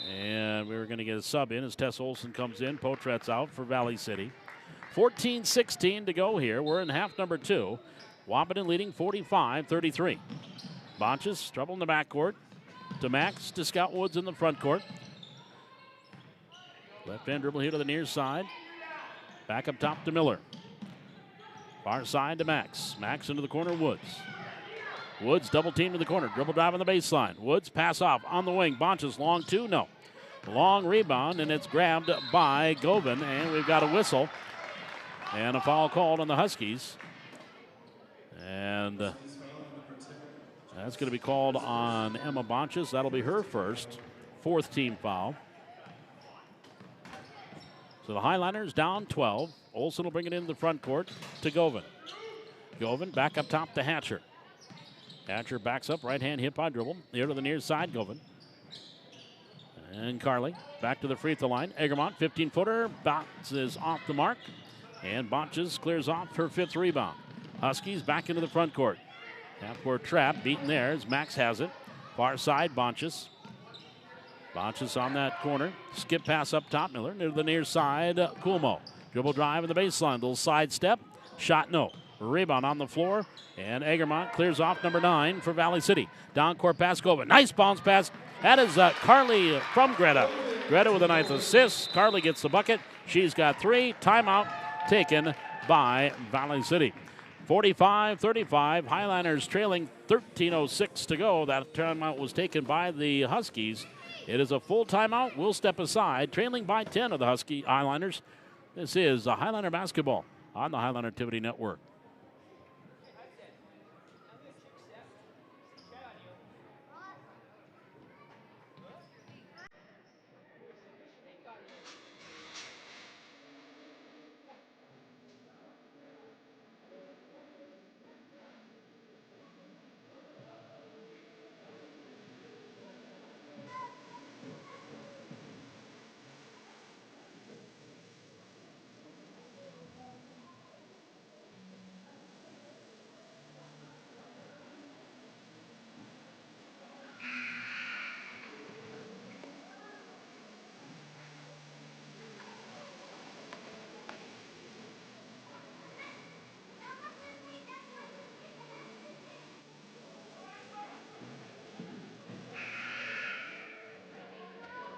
And we're going to get a sub in as Tess Olsen comes in. Potret's out for Valley City. 14-16 to go here. We're in half number 2. Wahpeton leading 45-33. Bonches, trouble in the backcourt. To Max, to Scout Woods in the front court. Left hand dribble here to the near side. Back up top to Miller. Far side to Max. Max into the corner, Woods. Woods double team to the corner. Dribble drive on the baseline. Woods pass off on the wing. Bonches long 2, no. Long rebound, and it's grabbed by Govan, and we've got a whistle. And a foul called on the Huskies. And that's going to be called on Emma Bonches. That'll be her first. 4th team foul. So the Highliners down 12. Olsen will bring it into the front court to Govan. Govan back up top to Hatcher. Hatcher backs up, right hand hit by dribble. Here to the near side, Govan. And Carly back to the free throw line. Egermont, 15-footer, bounces off the mark. And Bonches clears off her 5th rebound. Huskies back into the front court. Half-court trap, beaten there as Max has it. Far side, Bonches. Bonches on that corner. Skip pass up top, Miller. Near the near side, Coolmo. Dribble drive in the baseline. Little side step. Shot, no. Rebound on the floor. And Egermont clears off number 9 for Valley City. Down court pass, Govan. Nice bounce pass. That is Carly from Greta. Greta with a nice assist. Carly gets the bucket. She's got 3. Timeout taken by Valley City. 45-35. Highliners trailing 13:06 to go. That timeout was taken by the Huskies. It is a full timeout. We'll step aside. Trailing by 10 of the Husky Highliners. This is Highliner basketball on the Highliner Activity Network.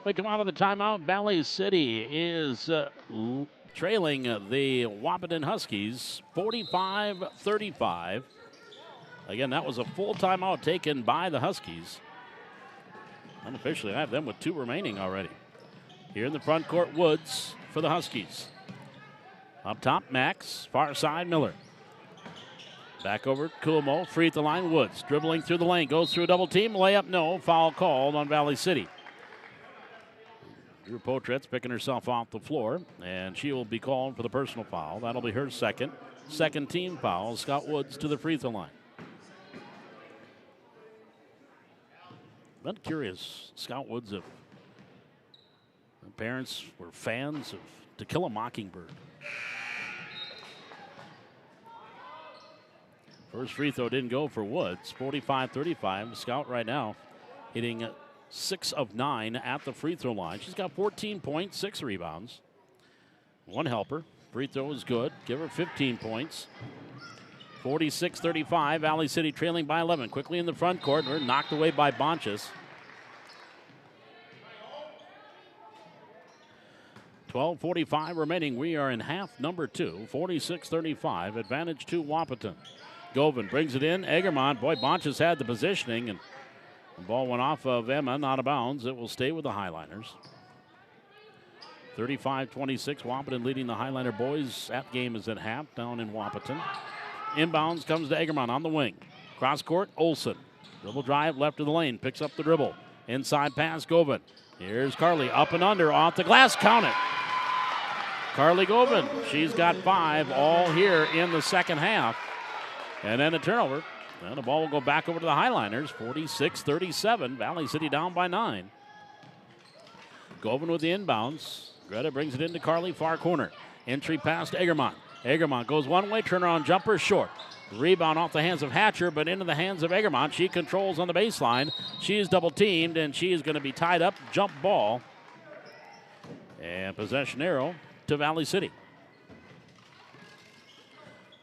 We come out of the timeout. Valley City is trailing the Wahpeton Huskies 45-35. Again, that was a full timeout taken by the Huskies. Unofficially, I have them with 2 remaining already. Here in the front court, Woods for the Huskies. Up top, Max. Far side, Miller. Back over, Coolmo. Free at the line, Woods. Dribbling through the lane. Goes through a double team. Layup, no. Foul called on Valley City. Drew Potret's picking herself off the floor, and she will be called for the personal foul. That'll be her second. Second team foul. Scott Woods to the free throw line. I'm curious, Scott Woods, if her parents were fans of To Kill a Mockingbird. First free throw didn't go for Woods. 45-35. Scout right now hitting 6 of 9 at the free throw line. She's got 14 points, 6 rebounds, 1 helper. Free throw is good. Give her 15 points. 46-35. Valley City trailing by 11. Quickly in the front court. We're knocked away by Bonches. 12:45 remaining. We are in half number 2. 46-35. Advantage to Wahpeton. Govan brings it in. Egermont. Boy, Bonches had the positioning, and the ball went off of Emma, not out of bounds. It will stay with the Highliners. 35-26. Wahpeton leading the Highliner boys. That game is at half down in Wahpeton. Inbounds comes to Egermont on the wing. Cross court, Olsen. Dribble drive left of the lane. Picks up the dribble. Inside pass, Govan. Here's Carly up and under off the glass. Count it. Carly Govan. She's got 5 all here in the second half. And then a turnover. And the ball will go back over to the Highliners. 46-37. Valley City down by 9. Govan with the inbounds. Greta brings it into Carly, far corner. Entry pass to Egermont. Egermont goes one way, turnaround jumper, short. Rebound off the hands of Hatcher, but into the hands of Egermont. She controls on the baseline. She is double teamed, and she is going to be tied up. Jump ball. And possession arrow to Valley City.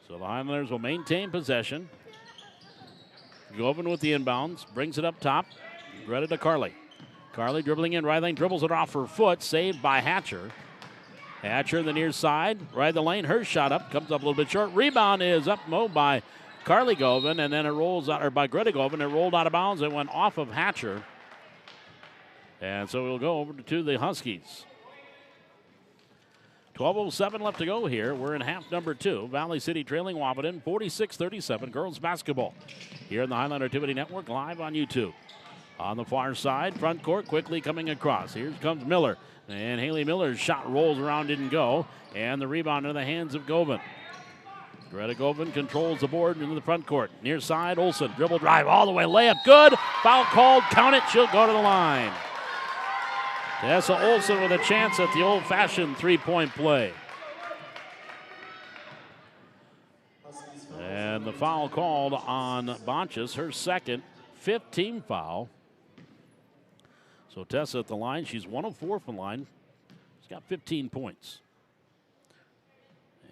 So the Highlanders will maintain possession. Govan with the inbounds, brings it up top. Greta to Carly. Carly dribbling in, right lane, dribbles it off her foot, saved by Hatcher. Hatcher in the near side, right of the lane, her shot up, comes up a little bit short. Rebound is up low by Carly Govan, and then it rolls out, or by Greta Govan, it rolled out of bounds. It went off of Hatcher. And so we'll go over to the Huskies. 12:07 left to go here. We're in half number 2. Valley City trailing Wahpeton 46-37. Girls basketball here in the Highliner Activity Network, live on YouTube. On the far side, front court, quickly coming across. Here comes Miller. And Haley Miller's shot rolls around, didn't go. And the rebound in the hands of Govan. Greta Govan controls the board into the front court. Near side, Olsen. Dribble drive all the way. Layup good. Foul called. Count it. She'll go to the line. Tessa Olsen with a chance at the old-fashioned three-point play. And the foul called on Bonches, her second, 5th team foul. So Tessa at the line. She's 1 of 4 from the line. She's got 15 points.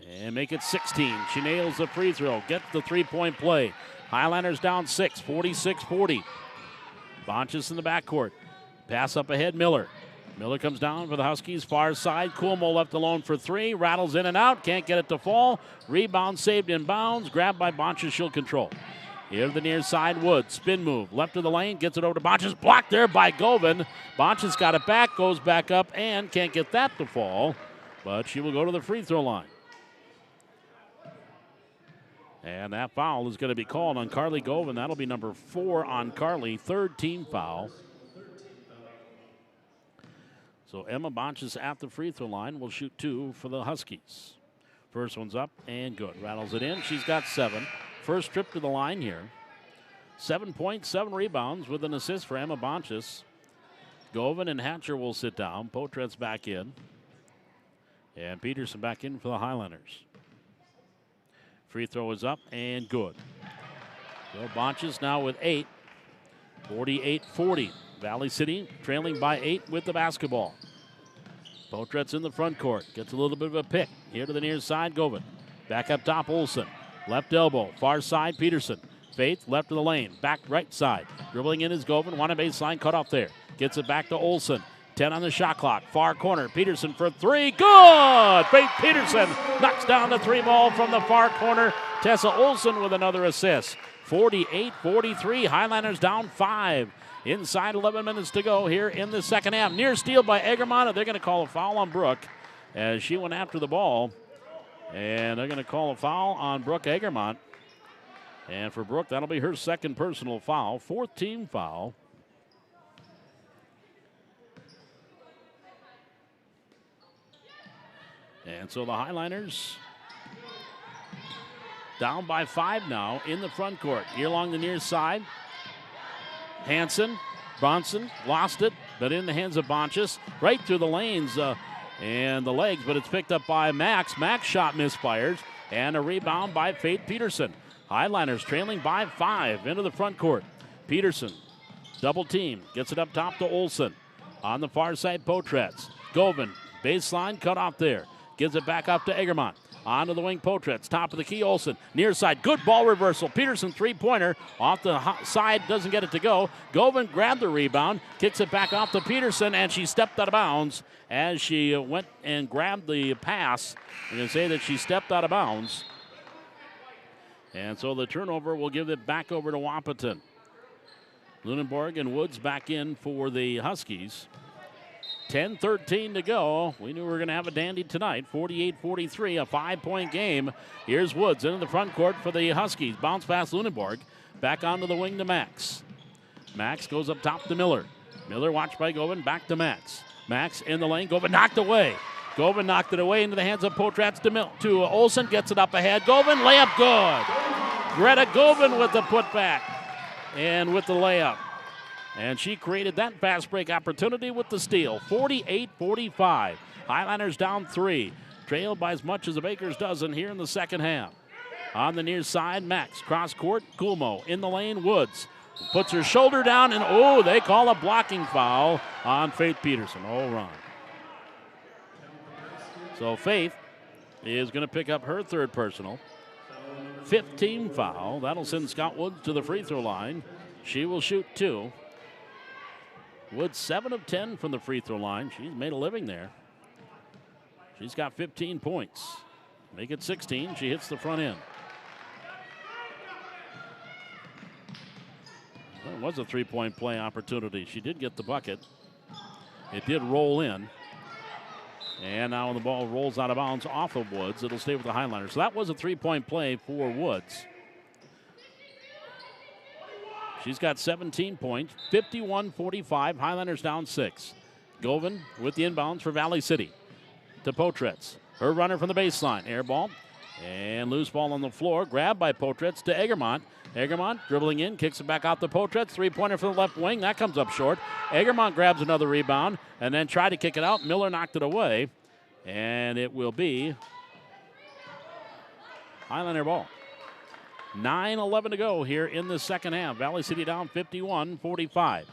And make it 16. She nails the free throw. Gets the three-point play. Highlanders down 6, 46-40. Bonches in the backcourt. Pass up ahead, Miller. Miller comes down for the Huskies, far side. Kuhlmo left alone for 3. Rattles in and out. Can't get it to fall. Rebound saved in bounds. Grabbed by Bonches. She'll control. Here to the near side, Wood. Spin move. Left of the lane. Gets it over to Bonches. Blocked there by Govan. Bonches got it back. Goes back up and can't get that to fall. But she will go to the free throw line. And that foul is going to be called on Carly Govan. That'll be number 4 on Carly. 3rd team foul. So Emma Bonches at the free throw line will shoot 2 for the Huskies. First one's up and good. Rattles it in. She's got 7. First trip to the line here. 7 points, 7 rebounds with an assist for Emma Bonches. Govan and Hatcher will sit down. Potret's back in. And Peterson back in for the Highlanders. Free throw is up and good. So Bonches now with 8. 48-40. Valley City trailing by 8 with the basketball. Potret's in the front court. Gets a little bit of a pick. Here to the near side, Govan. Back up top, Olsen. Left elbow, far side, Peterson. Faith, left of the lane, back right side. Dribbling in is Govan, one baseline, cut off there. Gets it back to Olsen. 10 on the shot clock, far corner. Peterson for 3, good! Faith Peterson knocks down the 3 ball from the far corner. Tessa Olsen with another assist. 48-43, Highlanders down 5. Inside 11 minutes to go here in the second half. Near steal by Egermont. They're going to call a foul on Brooke as she went after the ball. And they're going to call a foul on Brooke Egermont. And for Brooke, that'll be her second personal foul. 4th team foul. And so the Highliners down by 5 now in the front court. Here along the near side. Hansen, Bronson lost it, but in the hands of Bonches. Right through the lanes and the legs, but it's picked up by Max. Max shot misfires, and a rebound by Faith Peterson. Highliners trailing by 5 into the front court. Peterson Double team. Gets it up top to Olsen. On the far side, Potretz. Govan, baseline, cut off there. Gives it back up to Egermont. Onto the wing, Potretz. Top of the key, Olsen. Near side, good ball reversal. Peterson, three-pointer. Off the side, doesn't get it to go. Govan grabbed the rebound, kicks it back off to Peterson, and she stepped out of bounds as she went and grabbed the pass. I'm going to say that she stepped out of bounds. And so the turnover will give it back over to Wahpeton. Lunenborg and Woods back in for the Huskies. 10-13 to go. We knew we were going to have a dandy tonight. 48-43, a 5-point game. Here's Woods into the front court for the Huskies. Bounce past Lunenborg. Back onto the wing to Max. Max goes up top to Miller. Miller watched by Govan. Back to Max. Max in the lane. Govan knocked away. Govan knocked it away into the hands of Potretz to Olsen. Gets it up ahead. Govan, layup good. Greta Govan with the putback and with the layup. And she created that fast break opportunity with the steal. 48-45. Highlanders down 3. Trailed by as much as the Bakers dozen here in the second half. On the near side, Max. Cross court, Kulmo. In the lane, Woods. Puts her shoulder down, and they call a blocking foul on Faith Peterson. Oh, wrong. So Faith is going to pick up her third personal. 15 foul. That'll send Scott Woods to the free throw line. She will shoot 2. Woods 7 of 10 from the free throw line. She's made a living there. She's got 15 points. Make it 16. She hits the front end. Well, it was a three-point play opportunity. She did get the bucket. It did roll in. And now when the ball rolls out of bounds off of Woods, it'll stay with the Highlanders. So that was a three-point play for Woods. She's got 17 points, 51-45. Highlanders down 6. Govan with the inbounds for Valley City to Potretz. Her runner from the baseline. Air ball and loose ball on the floor. Grabbed by Potretz to Egermont. Egermont dribbling in, kicks it back out to Potretz. Three-pointer for the left wing. That comes up short. Egermont grabs another rebound and then tried to kick it out. Miller knocked it away. And it will be Highlander ball. 9:11 to go here in the second half. Valley City down 51-45.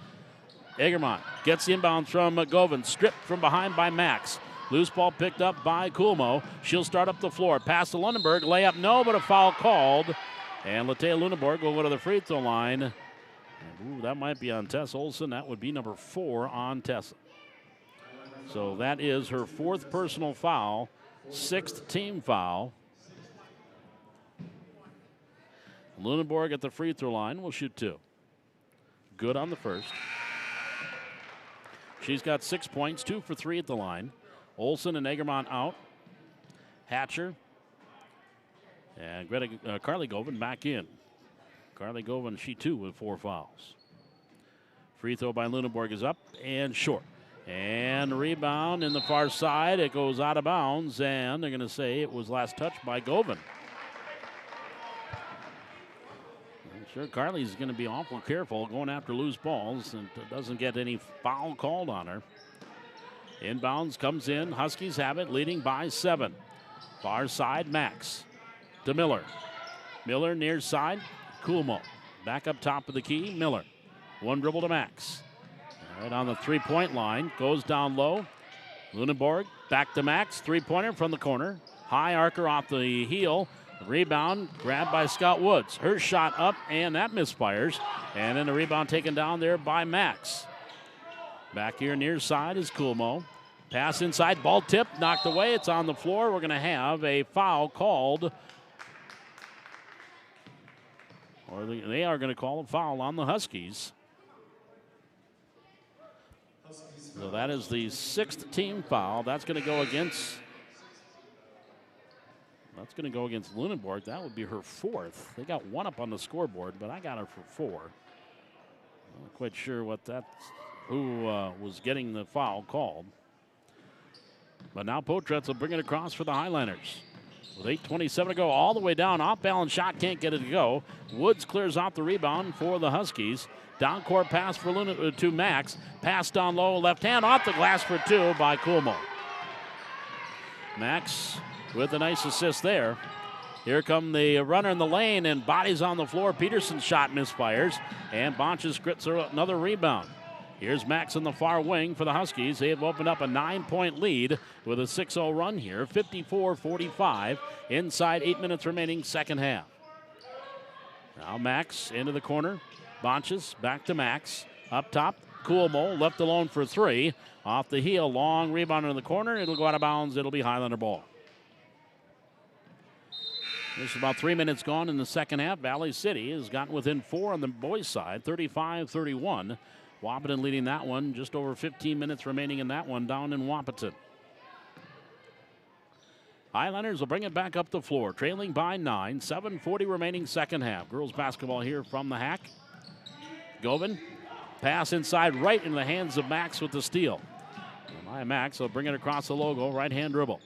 Egermont gets the inbound from Govan. Stripped from behind by Max. Loose ball picked up by Kulmo. She'll start up the floor. Pass to Lunenborg. Layup, no, but a foul called. And Latea Lunenborg will go to the free throw line. Ooh, that might be on Tessa Olsen. That would be number 4 on Tessa. So that is her 4th personal foul, 6th team foul. Lunenborg at the free throw line will shoot 2. Good on the first. She's got 6 points, 2 for 3 at the line. Olsen and Egermont out. Hatcher and Carly Govan back in. Carly Govan, she too with 4 fouls. Free throw by Lunenborg is up and short. And rebound in the far side. It goes out of bounds, and they're going to say it was last touched by Govan. I'm sure Carly's going to be awful careful going after loose balls and doesn't get any foul called on her. Inbounds comes in. Huskies have it, leading by 7. Far side, Max to Miller. Miller near side, Kulmo. Back up top of the key, Miller. One dribble to Max. Right on the three-point line, goes down low. Lunenborg back to Max, three-pointer from the corner. High arcer off the heel. Rebound grabbed by Scott Woods. Her shot up, and that misfires. And then the rebound taken down there by Max. Back here near side is Kulmo. Pass inside, ball tipped, knocked away. It's on the floor. We're going to have a foul called. Or they are going to call a foul on the Huskies. So that is the 6th team foul. That's going to go against. That's going to go against Lunenborg. That would be her 4th. They got 1 up on the scoreboard, but I got her for 4. I'm not quite sure what who was getting the foul called. But now Potretz will bring it across for the Highlanders. With 8:27 to go, all the way down. Off-balance shot, can't get it to go. Woods clears off the rebound for the Huskies. Down court pass for to Max. Pass down low, left hand off the glass for 2 by Kulmo. Max with a nice assist there. Here come the runner in the lane, and bodies on the floor. Peterson's shot misfires, and Bonches gets another rebound. Here's Max on the far wing for the Huskies. They have opened up a 9-point lead with a 6-0 run here, 54-45. Inside 8 minutes remaining, second half. Now Max into the corner. Bonches back to Max. Up top, Coolmo left alone for three. Off the heel, long rebound in the corner. It'll go out of bounds. It'll be Highlander ball. There's about 3 minutes gone in the second half. Valley City has gotten within 4 on the boys' side, 35-31. Wahpeton leading that one. Just over 15 minutes remaining in that one down in Wahpeton. Highlanders will bring it back up the floor, trailing by 9. 7:40 remaining second half. Girls basketball here from the Hack. Govan, pass inside right in the hands of Max with the steal. Max will bring it across the logo, right-hand dribble.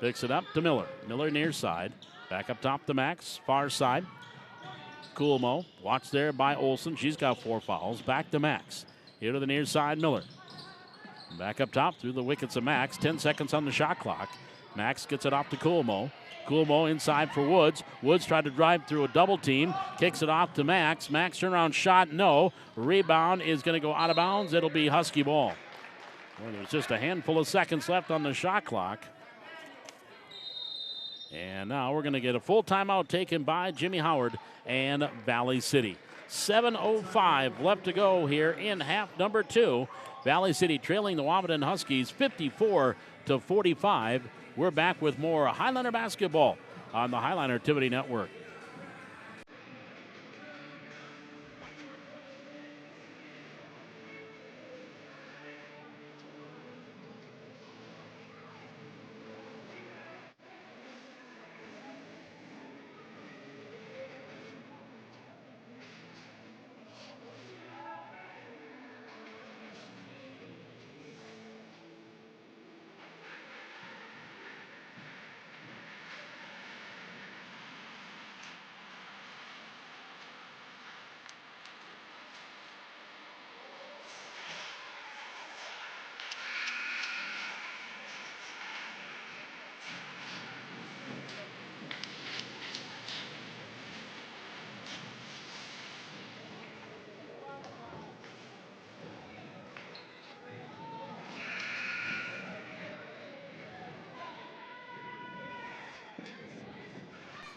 Picks it up to Miller. Miller near side. Back up top to Max, far side. Coolmo, watched there by Olsen. She's got 4 fouls. Back to Max. Here to the near side, Miller. Back up top through the wickets of Max. 10 seconds on the shot clock. Max gets it off to Coolmo. Coolmo inside for Woods. Woods tried to drive through a double team. Kicks it off to Max. Max turnaround shot, no. Rebound is going to go out of bounds. It'll be Husky ball. Well, there's just a handful of seconds left on the shot clock. And now we're going to get a full timeout taken by Jimmy Howard and Valley City. 7:05 left to go here in half number 2. Valley City trailing the Wahpeton Huskies 54-45. We're back with more Highlander basketball on the Highlander Activity Network.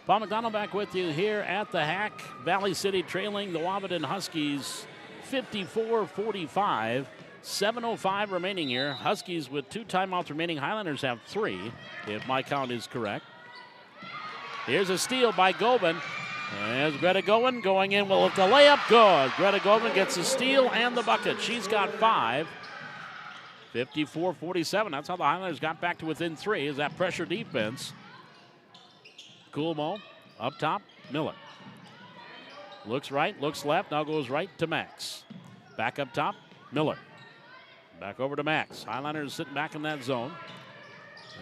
Paul McDonald back with you here at the Hack. Valley City trailing the Wahpeton Huskies 54-45. 7:05 remaining here. Huskies with 2 timeouts remaining. Highlanders have 3, if my count is correct. Here's a steal by Govan. There's Greta Govan going in with the layup. Good. Greta Govan gets the steal and the bucket. She's got 5. 54-47. That's how the Highlanders got back to within 3, is that pressure defense. Coolmo up top, Miller. Looks right, looks left, now goes right to Max. Back up top, Miller. Back over to Max. Highlanders sitting back in that zone.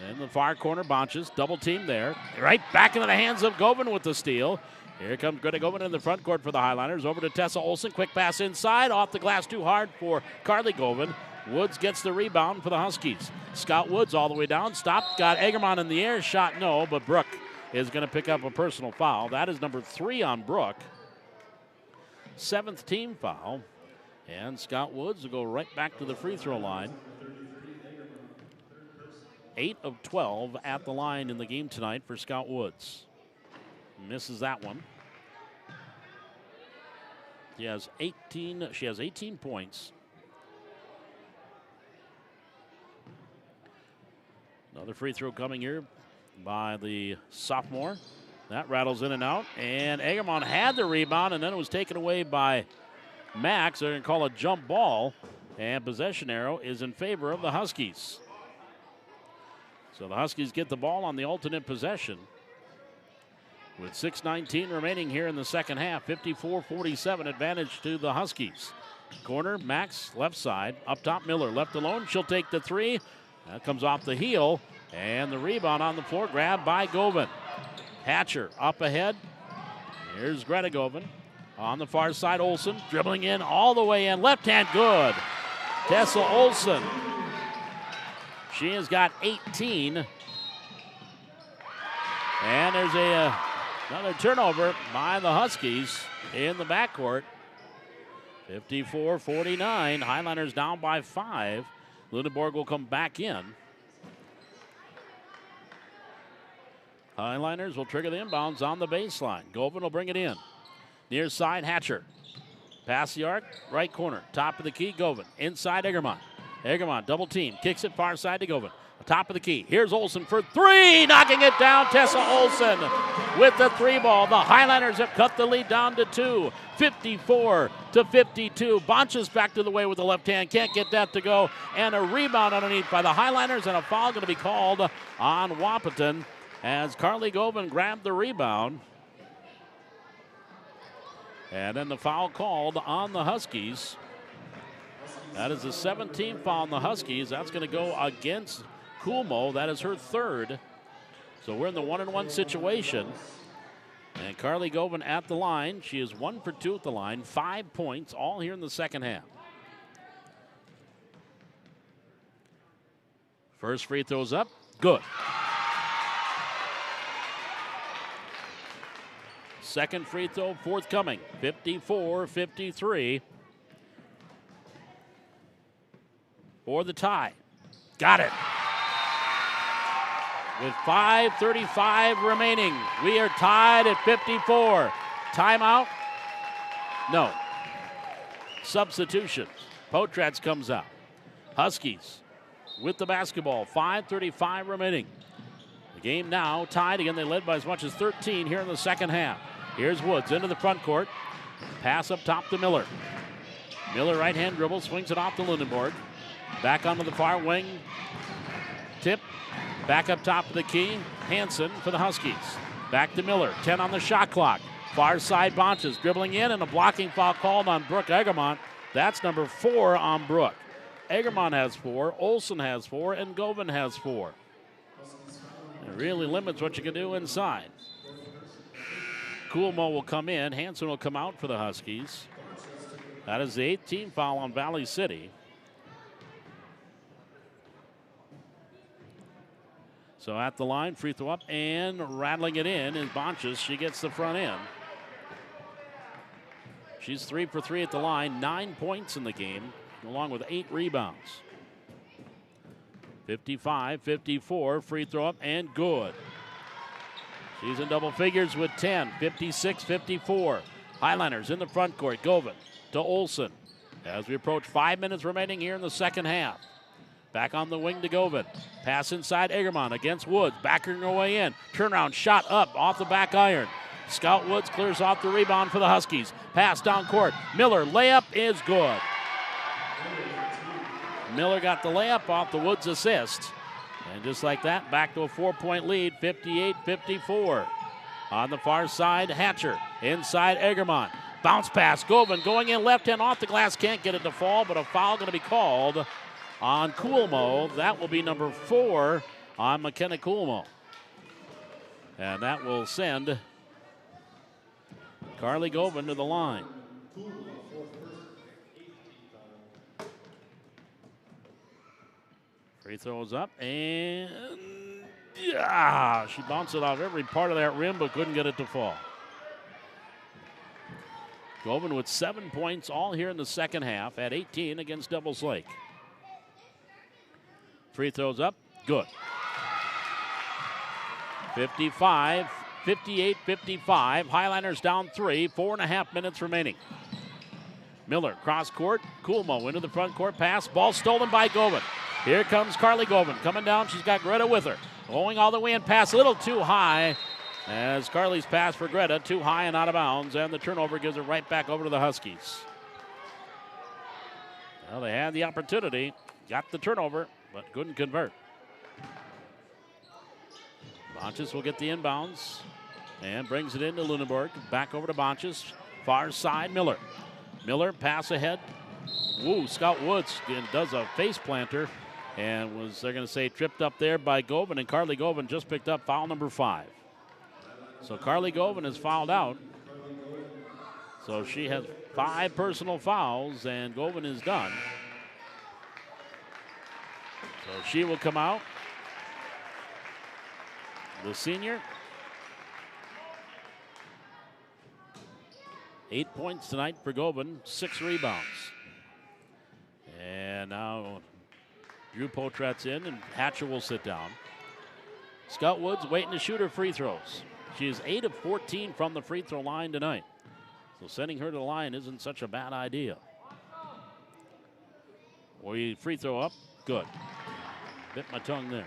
In the far corner, Bonches, double team there. Right back into the hands of Govan with the steal. Here comes Greta Govan in the front court for the Highlanders. Over to Tessa Olsen, quick pass inside, off the glass too hard for Carly Govan. Woods gets the rebound for the Huskies. Scott Woods all the way down, stopped, got Egerman in the air, shot no, but Brooke is going to pick up a personal foul. That is number 3 on Brooke. 7th team foul. And Scott Woods will go right back to the free throw line. 8 of 12 at the line in the game tonight for Scott Woods. Misses that one. She has 18 points. Another free throw coming here by the sophomore. That rattles in and out. And Egerman had the rebound, and then it was taken away by Max. They're going to call a jump ball, and possession arrow is in favor of the Huskies. So the Huskies get the ball on the alternate possession. With 6:19 remaining here in the second half, 54-47 advantage to the Huskies. Corner, Max, left side. Up top, Miller, left alone. She'll take the 3. That comes off the heel. And the rebound on the floor, grabbed by Govan. Hatcher up ahead. Here's Greta Govan. On the far side, Olsen dribbling in all the way in. Left hand, good. Tessa Olsen. She has got 18. And And there's another turnover by the Huskies in the backcourt. 54-49. Highlanders down by 5. Lunenburg will come back in. Highlanders will trigger the inbounds on the baseline. Govan will bring it in. Near side, Hatcher. Pass the arc, right corner. Top of the key, Govan. Inside, Egermont. Egermont, double team. Kicks it far side to Govan. Top of the key. Here's Olsen for 3. Knocking it down, Tessa Olsen with the 3 ball. The Highlanders have cut the lead down to 2. 54-52. Bonchus back to the way with the left hand. Can't get that to go. And a rebound underneath by the Highlanders. And a foul going to be called on Wahpeton as Carly Govan grabbed the rebound. And then the foul called on the Huskies. That is the 17th foul on the Huskies. That's going to go against Coolmo. That is her 3rd. So we're in the 1-on-1 situation. And Carly Govan at the line. She is 1 for 2 at the line. 5 points, all here in the second half. First free throw's up. Good. Second free throw forthcoming. 54-53. For the tie. Got it. With 5:35 remaining, we are tied at 54. Timeout? No. Substitutions. Potratz comes out. Huskies with the basketball. 5:35 remaining. The game now tied again. They led by as much as 13 here in the second half. Here's Woods into the front court. Pass up top to Miller. Miller right-hand dribble, swings it off to Lunenburg. Back onto the far wing. Tip. Back up top of the key. Hansen for the Huskies. Back to Miller. 10 on the shot clock. Far side Bonches dribbling in, and a blocking foul called on Brooke Egermont. That's number 4 on Brooke. Egermont has 4, Olsen has 4, and Govan has 4. It really limits what you can do inside. Coolmo will come in. Hansen will come out for the Huskies. That is the 18th foul on Valley City. So at the line, free throw up and rattling it in is Bonches. She gets the front end. She's 3 for 3 at the line, 9 points in the game, along with 8 rebounds. 55-54, free throw up and good. She's in double figures with 10, 56-54. Highlanders in the front court, Govan to Olsen. As we approach 5 minutes remaining here in the second half. Back on the wing to Govan. Pass inside Egermont against Woods. Backing her way in. Turnaround shot up off the back iron. Scout Woods clears off the rebound for the Huskies. Pass down court. Miller layup is good. Miller got the layup off the Woods assist. And just like that, back to a 4-point lead, 58-54. On the far side, Hatcher. Inside Egermont. Bounce pass. Govan going in left hand off the glass. Can't get it to fall, but a foul going to be called on Coolmo. That will be number 4 on McKenna Coolmo. And that will send Carly Govan to the line. Free throws up, and she bounced it off every part of that rim, but couldn't get it to fall. Govan with 7 points all here in the second half at 18 against Devils Lake. Free throws up, good. 58-55. Highlanders down 3, 4.5 minutes remaining. Miller, cross court, Coolmo into the front court pass, ball stolen by Govan. Here comes Carly Govan coming down. She's got Greta with her. Going all the way and pass a little too high as Carly's pass for Greta, too high and out of bounds, and the turnover gives it right back over to the Huskies. Well, they had the opportunity, got the turnover, but couldn't convert. Bonches will get the inbounds and brings it into Lunenburg. Back over to Bonches. Far side, Miller. Miller, pass ahead. Woo, Scout Woods does a face planter and was, they're going to say, tripped up there by Govan, and Carly Govan just picked up foul number 5. So Carly Govan is fouled out. So she has 5 personal fouls, and Govan is done. So she will come out. The senior. 8 points tonight for Govan, 6 rebounds. And now Drew Potrat's in, and Hatcher will sit down. Scout Woods waiting to shoot her free throws. She is 8 of 14 from the free throw line tonight. So sending her to the line isn't such a bad idea. Free throw up, good. Bit my tongue there.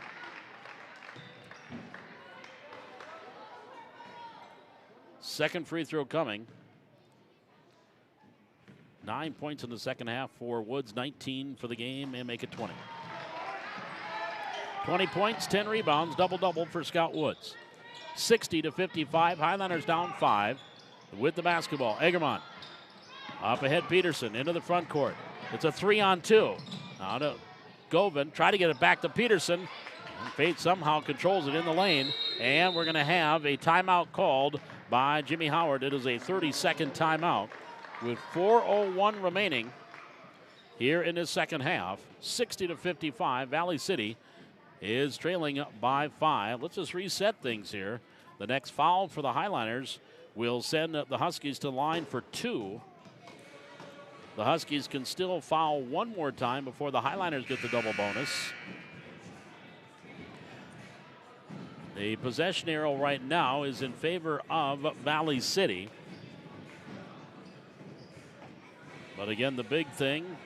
Second free throw coming. 9 points in the second half for Woods, 19 for the game, and make it 20. 20 points, 10 rebounds, double-double for Scout Woods. 60-55, Highlanders down 5 with the basketball. Egermont up ahead, Peterson into the front court. It's a 3-on-2. Now to Govan, try to get it back to Peterson. And Faith somehow controls it in the lane, and we're going to have a timeout called by Jimmy Howard. It is a 30-second timeout with 4:01 remaining here in this second half. 60-55, Valley City is trailing by 5. Let's just reset things here. The next foul for the Highliners will send the Huskies to the line for 2. The Huskies can still foul one more time before the Highliners get the double bonus. The possession arrow right now is in favor of Valley City. But again, the big thing,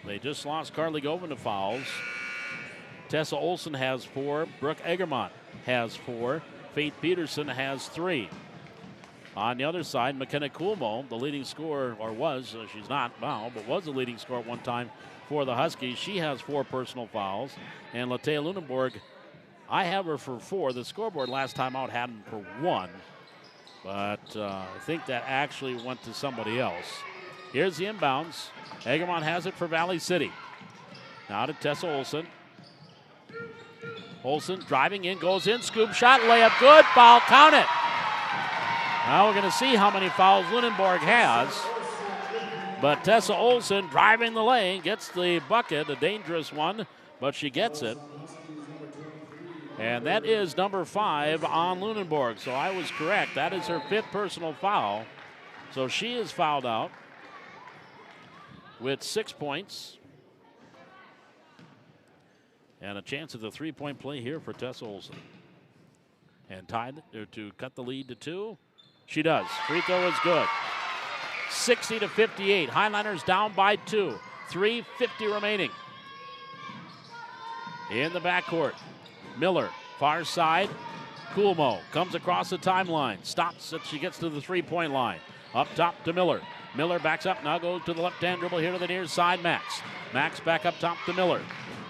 they just lost Carly Govan to fouls. Tessa Olson has 4. Brooke Egermont has 4. Faith Peterson has 3. On the other side, McKenna Coolmo, the leading scorer, or was, she's not now, but was the leading scorer at one time for the Huskies. She has 4 personal fouls. And Latea Lunenborg, I have her for 4. The scoreboard last time out had them for 1. But I think that actually went to somebody else. Here's the inbounds. Egermont has it for Valley City. Now to Tessa Olson. Olson driving in, goes in, scoop shot, layup good, foul, count it. Now we're going to see how many fouls Lunenborg has. But Tessa Olson driving the lane, gets the bucket, a dangerous one, but she gets it. And that is number 5 on Lunenborg. So I was correct. That is her 5th personal foul. So she is fouled out with 6 points. And a chance at the 3-point play here for Tessa Olson. And tied to cut the lead to 2. She does. Free throw is good. 60-58. Highlanders down by 2. 3:50 remaining. In the backcourt. Miller, far side. Coolmo comes across the timeline. Stops as she gets to the 3-point line. Up top to Miller. Miller backs up, now goes to the left-hand dribble here to the near side, Max. Max back up top to Miller.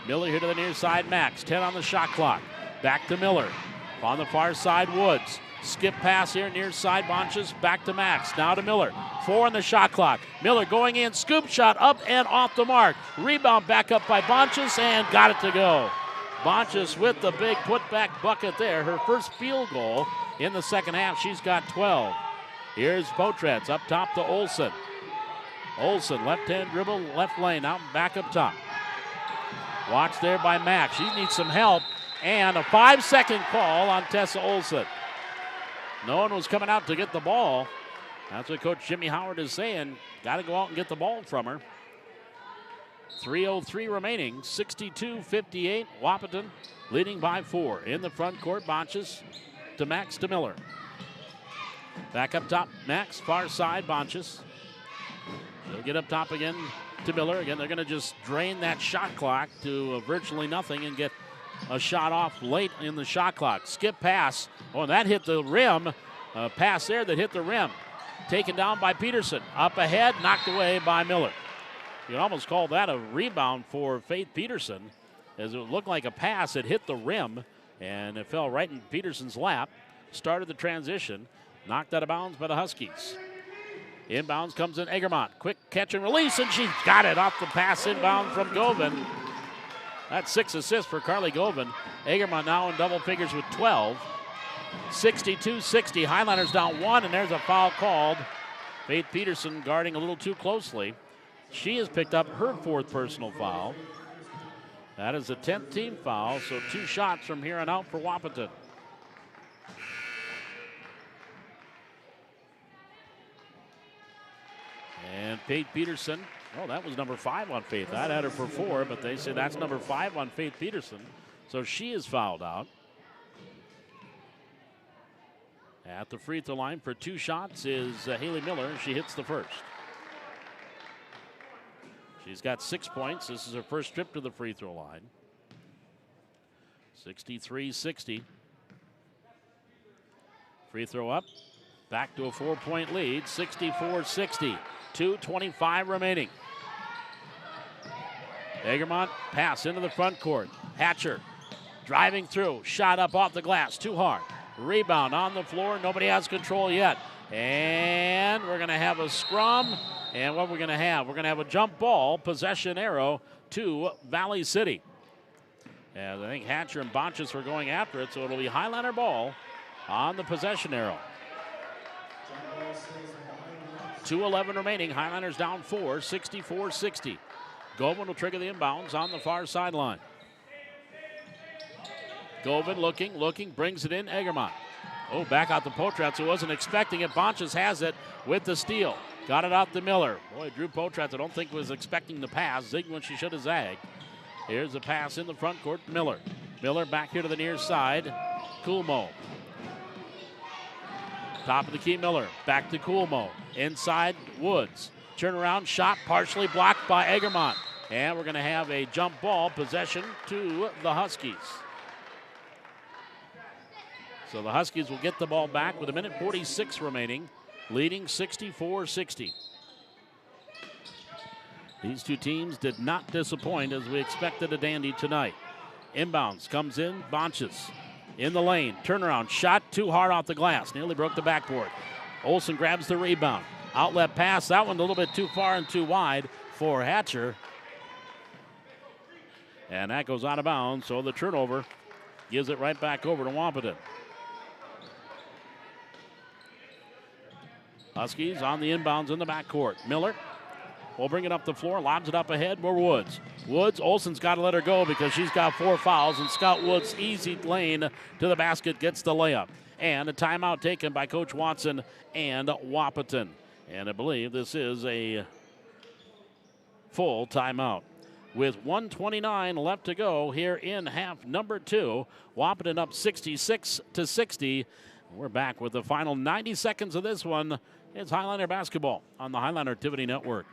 Miller here to the near side, Max. 10 on the shot clock. Back to Miller. On the far side, Woods. Skip pass here, near side, Bonches. Back to Max. Now to Miller. 4 on the shot clock. Miller going in, scoop shot up and off the mark. Rebound back up by Bonches and got it to go. Bonches with the big putback bucket there. Her first field goal in the second half. She's got 12. Here's Potratz up top to Olson. Olson, left-hand dribble, left lane, out back up top. Watched there by Max. She needs some help. And a 5-second call on Tessa Olson. No one was coming out to get the ball. That's what Coach Jimmy Howard is saying. Got to go out and get the ball from her. 3:03 remaining. 62-58. Wahpeton leading by 4. In the front court, Bonches to Max to Miller. Back up top, Max. Far side, Bonches. They'll get up top again to Miller. Again, they're going to just drain that shot clock to virtually nothing and get a shot off late in the shot clock. Skip pass. Oh, and that hit the rim. Pass there that hit the rim. Taken down by Peterson. Up ahead, knocked away by Miller. You can almost call that a rebound for Faith Peterson, as it looked like a pass. It hit the rim, and it fell right in Peterson's lap. Started the transition. Knocked out of bounds by the Huskies. Inbounds comes in Egermont. Quick catch and release, and she got it off the pass inbound from Govan. That's 6 assists for Carly Govan. Egermont now in double figures with 12. 62-60. Highlanders down 1, and there's a foul called. Faith Peterson guarding a little too closely. She has picked up her 4th personal foul. That is the 10th team foul, so 2 shots from here on out for Wahpeton. Faith Peterson. Oh, that was number 5 on Faith. I'd had her for 4, but they say that's number 5 on Faith Peterson. So she is fouled out. At the free throw line for 2 shots is Haley Miller. She hits the first. She's got 6 points. This is her first trip to the free throw line. 63-60. Free throw up. Back to a 4-point lead. 64-60. 2:25 remaining. Egermont pass into the front court. Hatcher driving through. Shot up off the glass. Too hard. Rebound on the floor. Nobody has control yet. And we're going to have a scrum. And what we're going to have a jump ball, possession arrow to Valley City. And I think Hatcher and Bonchus were going after it, so it'll be Highliner ball on the possession arrow. 2:11 remaining. Highliners down 4, 64-60. Govan will trigger the inbounds on the far sideline. Govan looking, brings it in. Egermont. Oh, back out the Potratz, who wasn't expecting it. Bonchus has it with the steal. Got it out to Miller. Boy, Drew Potratz, I don't think was expecting the pass. Zigged when she should have zagged. Here's a pass in the front court. Miller. Miller back here to the near side. Coolmo. Top of the key, Miller. Back to Coolmo. Inside, Woods. Turnaround shot partially blocked by Egermont. And we're going to have a jump ball possession to the Huskies. So the Huskies will get the ball back with 1:46 remaining, leading 64-60. These two teams did not disappoint as we expected a dandy tonight. Inbounds comes in, Bonchus in the lane. Turnaround shot too hard off the glass. Nearly broke the backboard. Olsen grabs the rebound. Outlet pass, that one a little bit too far and too wide for Hatcher. And that goes out of bounds, so the turnover gives it right back over to Wahpeton. Huskies on the inbounds in the backcourt. Miller will bring it up the floor, lobs it up ahead. More Woods. Woods, Olsen's got to let her go because she's got 4 fouls, and Scott Woods, easy lane to the basket, gets the layup. And a timeout taken by Coach Watson and Wahpeton. And I believe this is a full timeout. With 1:29 left to go here in half number 2, Wahpeton up 66-60. We're back with the final 90 seconds of this one. It's Highliner basketball on the Highliner Activity Network.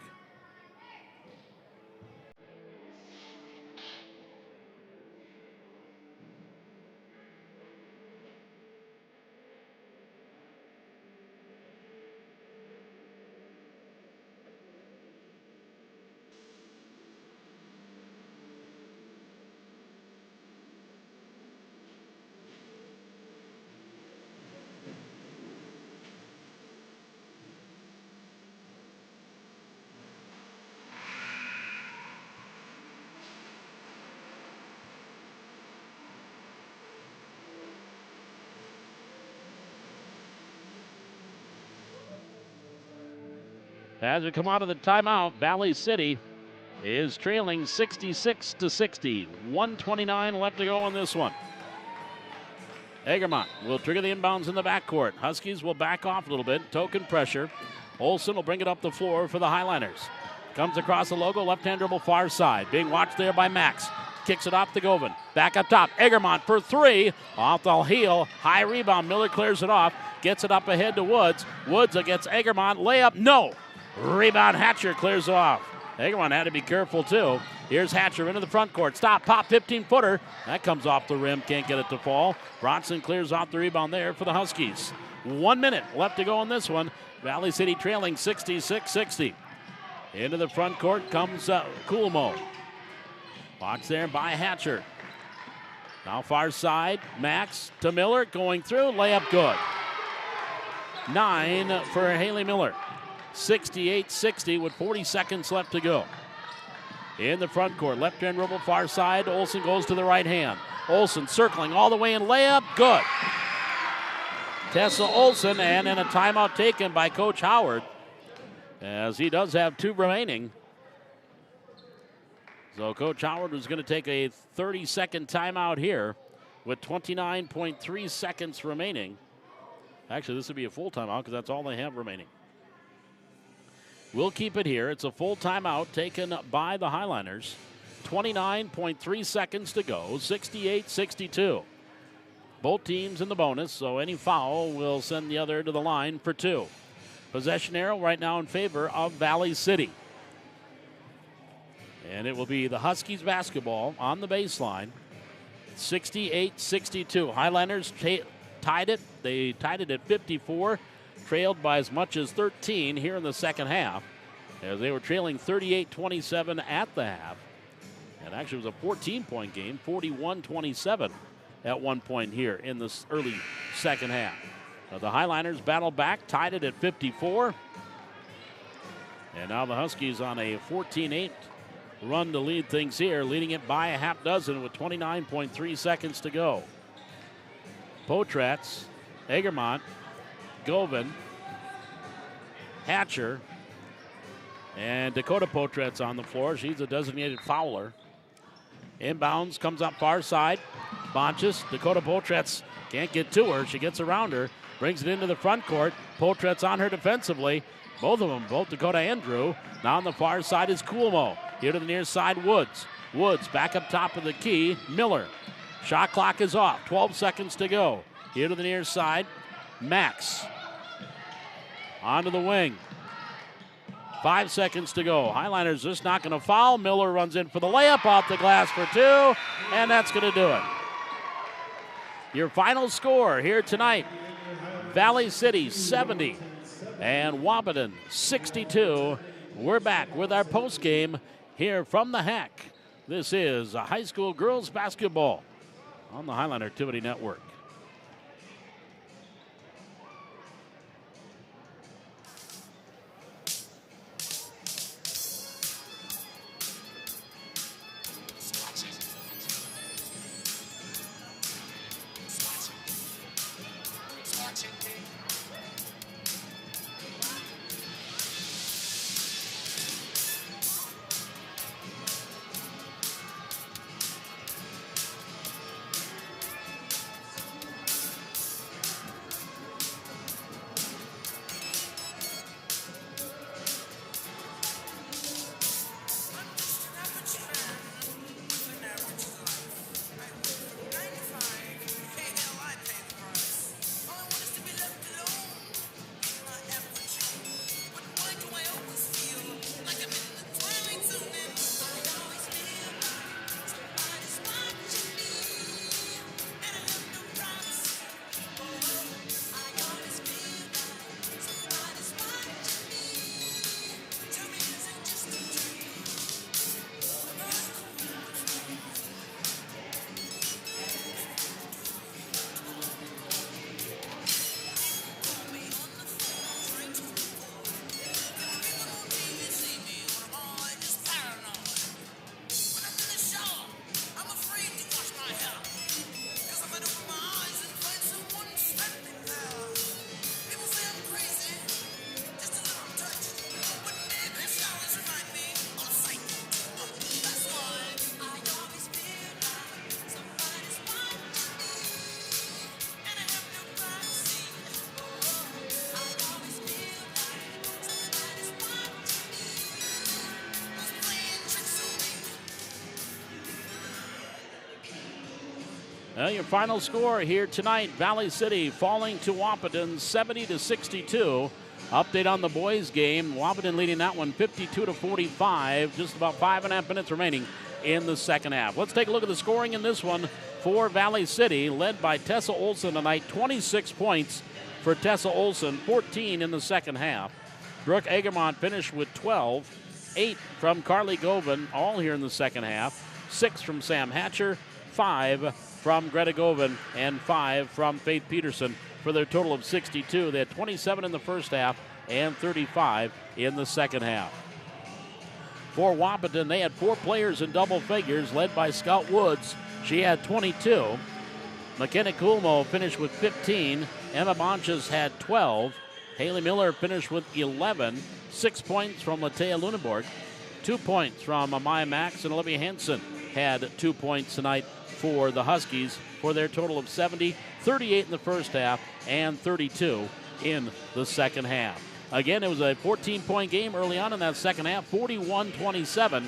As we come out of the timeout, Valley City is trailing 66-60. 1:29 left to go on this one. Egermont will trigger the inbounds in the backcourt. Huskies will back off a little bit. Token pressure. Olsen will bring it up the floor for the Highliners. Comes across the logo, left-hand dribble far side. Being watched there by Max. Kicks it off to Govan. Back up top. Egermont for 3. Off the heel. High rebound. Miller clears it off. Gets it up ahead to Woods. Woods against Egermont. Layup. No. Rebound. Hatcher clears off. Egermont had to be careful too. Here's Hatcher into the front court. Stop. Pop. 15-footer. That comes off the rim. Can't get it to fall. Bronson clears off the rebound there for the Huskies. 1 minute left to go on this one. Valley City trailing 66-60. Into the front court comes Coolmo. Box there by Hatcher. Now far side. Max to Miller. Going through. Layup good. 9 for Haley Miller. 68-60 with 40 seconds left to go. In the front court. Left-hand dribble far side. Olsen goes to the right hand. Olsen circling all the way in. Layup. Good. Tessa Olsen, and in a timeout taken by Coach Howard, as he does have 2 remaining. So Coach Howard was going to take a 30-second timeout here with 29.3 seconds remaining. Actually, this would be a full timeout because that's all they have remaining. will keep it here. It's a full timeout taken by the Highliners. 29.3 seconds to go, 68-62. Both teams in the bonus, so any foul will send the other to the line for 2. Possession arrow right now in favor of Valley City. And it will be the Huskies basketball on the baseline. 68-62. Highliners tied it. They tied it at 54, trailed by as much as 13 here in the second half, as they were trailing 38-27 at the half. And actually it was a 14-point game, 41-27 at one point here in this early second half. The Highliners battle back, tied it at 54. And now the Huskies on a 14-8 run to lead things here, leading it by a half dozen with 29.3 seconds to go. Potratz, Egermont, Govan, Hatcher, and Dakota Potratz on the floor. She's a designated fouler. Inbounds, comes up far side. Bonchus, Dakota Potratz can't get to her. She gets around her, brings it into the front court. Potratz on her defensively. Both of them, both Dakota and Drew. Now on the far side is Coolmo. Here to the near side, Woods. Woods back up top of the key. Miller. Shot clock is off. 12 seconds to go. Here to the near side, Max. Onto the wing. 5 seconds to go. Highliners just not going to foul. Miller runs in for the layup off the glass for 2, and that's going to do it. Your final score here tonight, Valley City 70 and Wahpeton 62. We're back with our postgame here from the Hack. This is high school girls basketball on the Highline Activity Network. Your final score here tonight, Valley City falling to Wahpeton 70-62. Update on the boys game, Wahpeton leading that one 52-45, just about 5.5 minutes remaining in the second half. Let's take a look at the scoring in this one for Valley City, led by Tessa Olson tonight. 26 points for Tessa Olson, 14 in the second half. Brooke Egermont finished with 12, 8 from Carly Govan, all here in the second half, 6 from Sam Hatcher, 5 from Greta Govan, and 5 from Faith Peterson for their total of 62. They had 27 in the first half and 35 in the second half. For Wahpeton, they had 4 players in double figures, led by Scout Woods. She had 22. McKenna Coolmo finished with 15. Emma Bonchas had 12. Haley Miller finished with 11. 6 points from Latea Lunenborg. 2 points from Amaya Max, and Olivia Hansen had 2 points tonight for the Huskies for their total of 70, 38 in the first half and 32 in the second half. Again, it was a 14-point game early on in that second half, 41-27.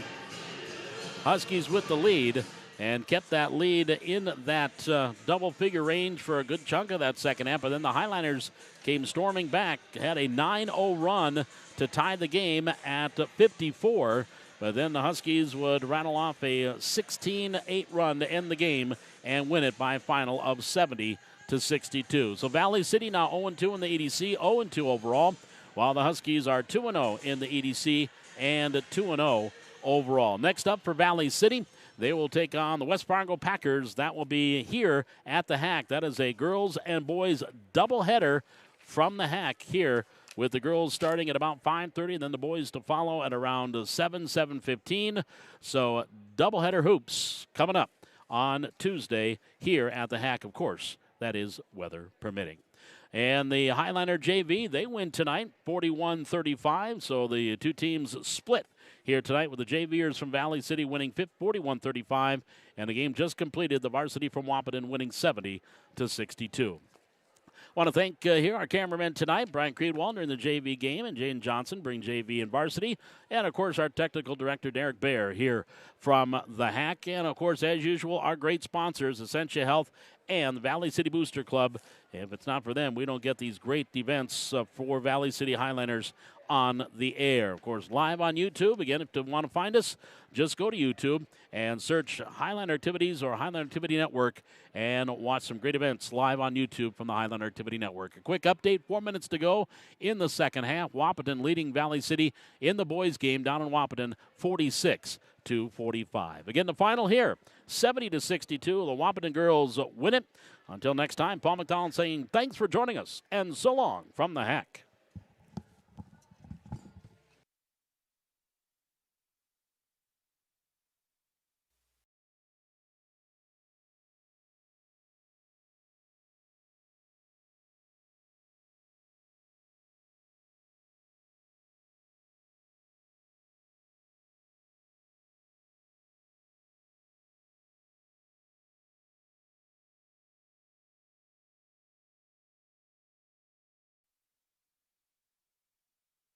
Huskies with the lead and kept that lead in that double-figure range for a good chunk of that second half. But then the Highliners came storming back, had a 9-0 run to tie the game at 54. But then the Huskies would rattle off a 16-8 run to end the game and win it by a final of 70-62. So Valley City now 0-2 in the EDC, 0-2 overall, while the Huskies are 2-0 in the EDC and 2-0 overall. Next up for Valley City, they will take on the West Fargo Packers. That will be here at the Hack. That is a girls and boys doubleheader from the Hack here, with the girls starting at about 5:30 and then the boys to follow at around 7:15. So doubleheader hoops coming up on Tuesday here at the Hack, of course. That is weather permitting. And the Highliner JV, they win tonight, 41-35. So the two teams split here tonight, with the JVers from Valley City winning 41-35. And the game just completed, the Varsity from Wahpeton winning 70-62. Want to thank here our cameramen tonight, Brian Creedwell during the JV game, and Jane Johnson bring JV and Varsity. And, of course, our technical director, Derek Baer, here from the Hack. And, of course, as usual, our great sponsors, Essentia Health and the Valley City Booster Club. If it's not for them, we don't get these great events for Valley City Highliners on the air. Of course, live on YouTube. Again, if you want to find us, just go to YouTube and search Highliner Activities or Highliner Activity Network and watch some great events live on YouTube from the Highliner Activity Network. A quick update, 4 minutes to go in the second half. Wahpeton leading Valley City in the boys' game down in Wahpeton, 46-45. Again, the final here, 70-62. The Wahpeton girls win it. Until next time, Paul McDonald saying thanks for joining us, and so long from the Hack.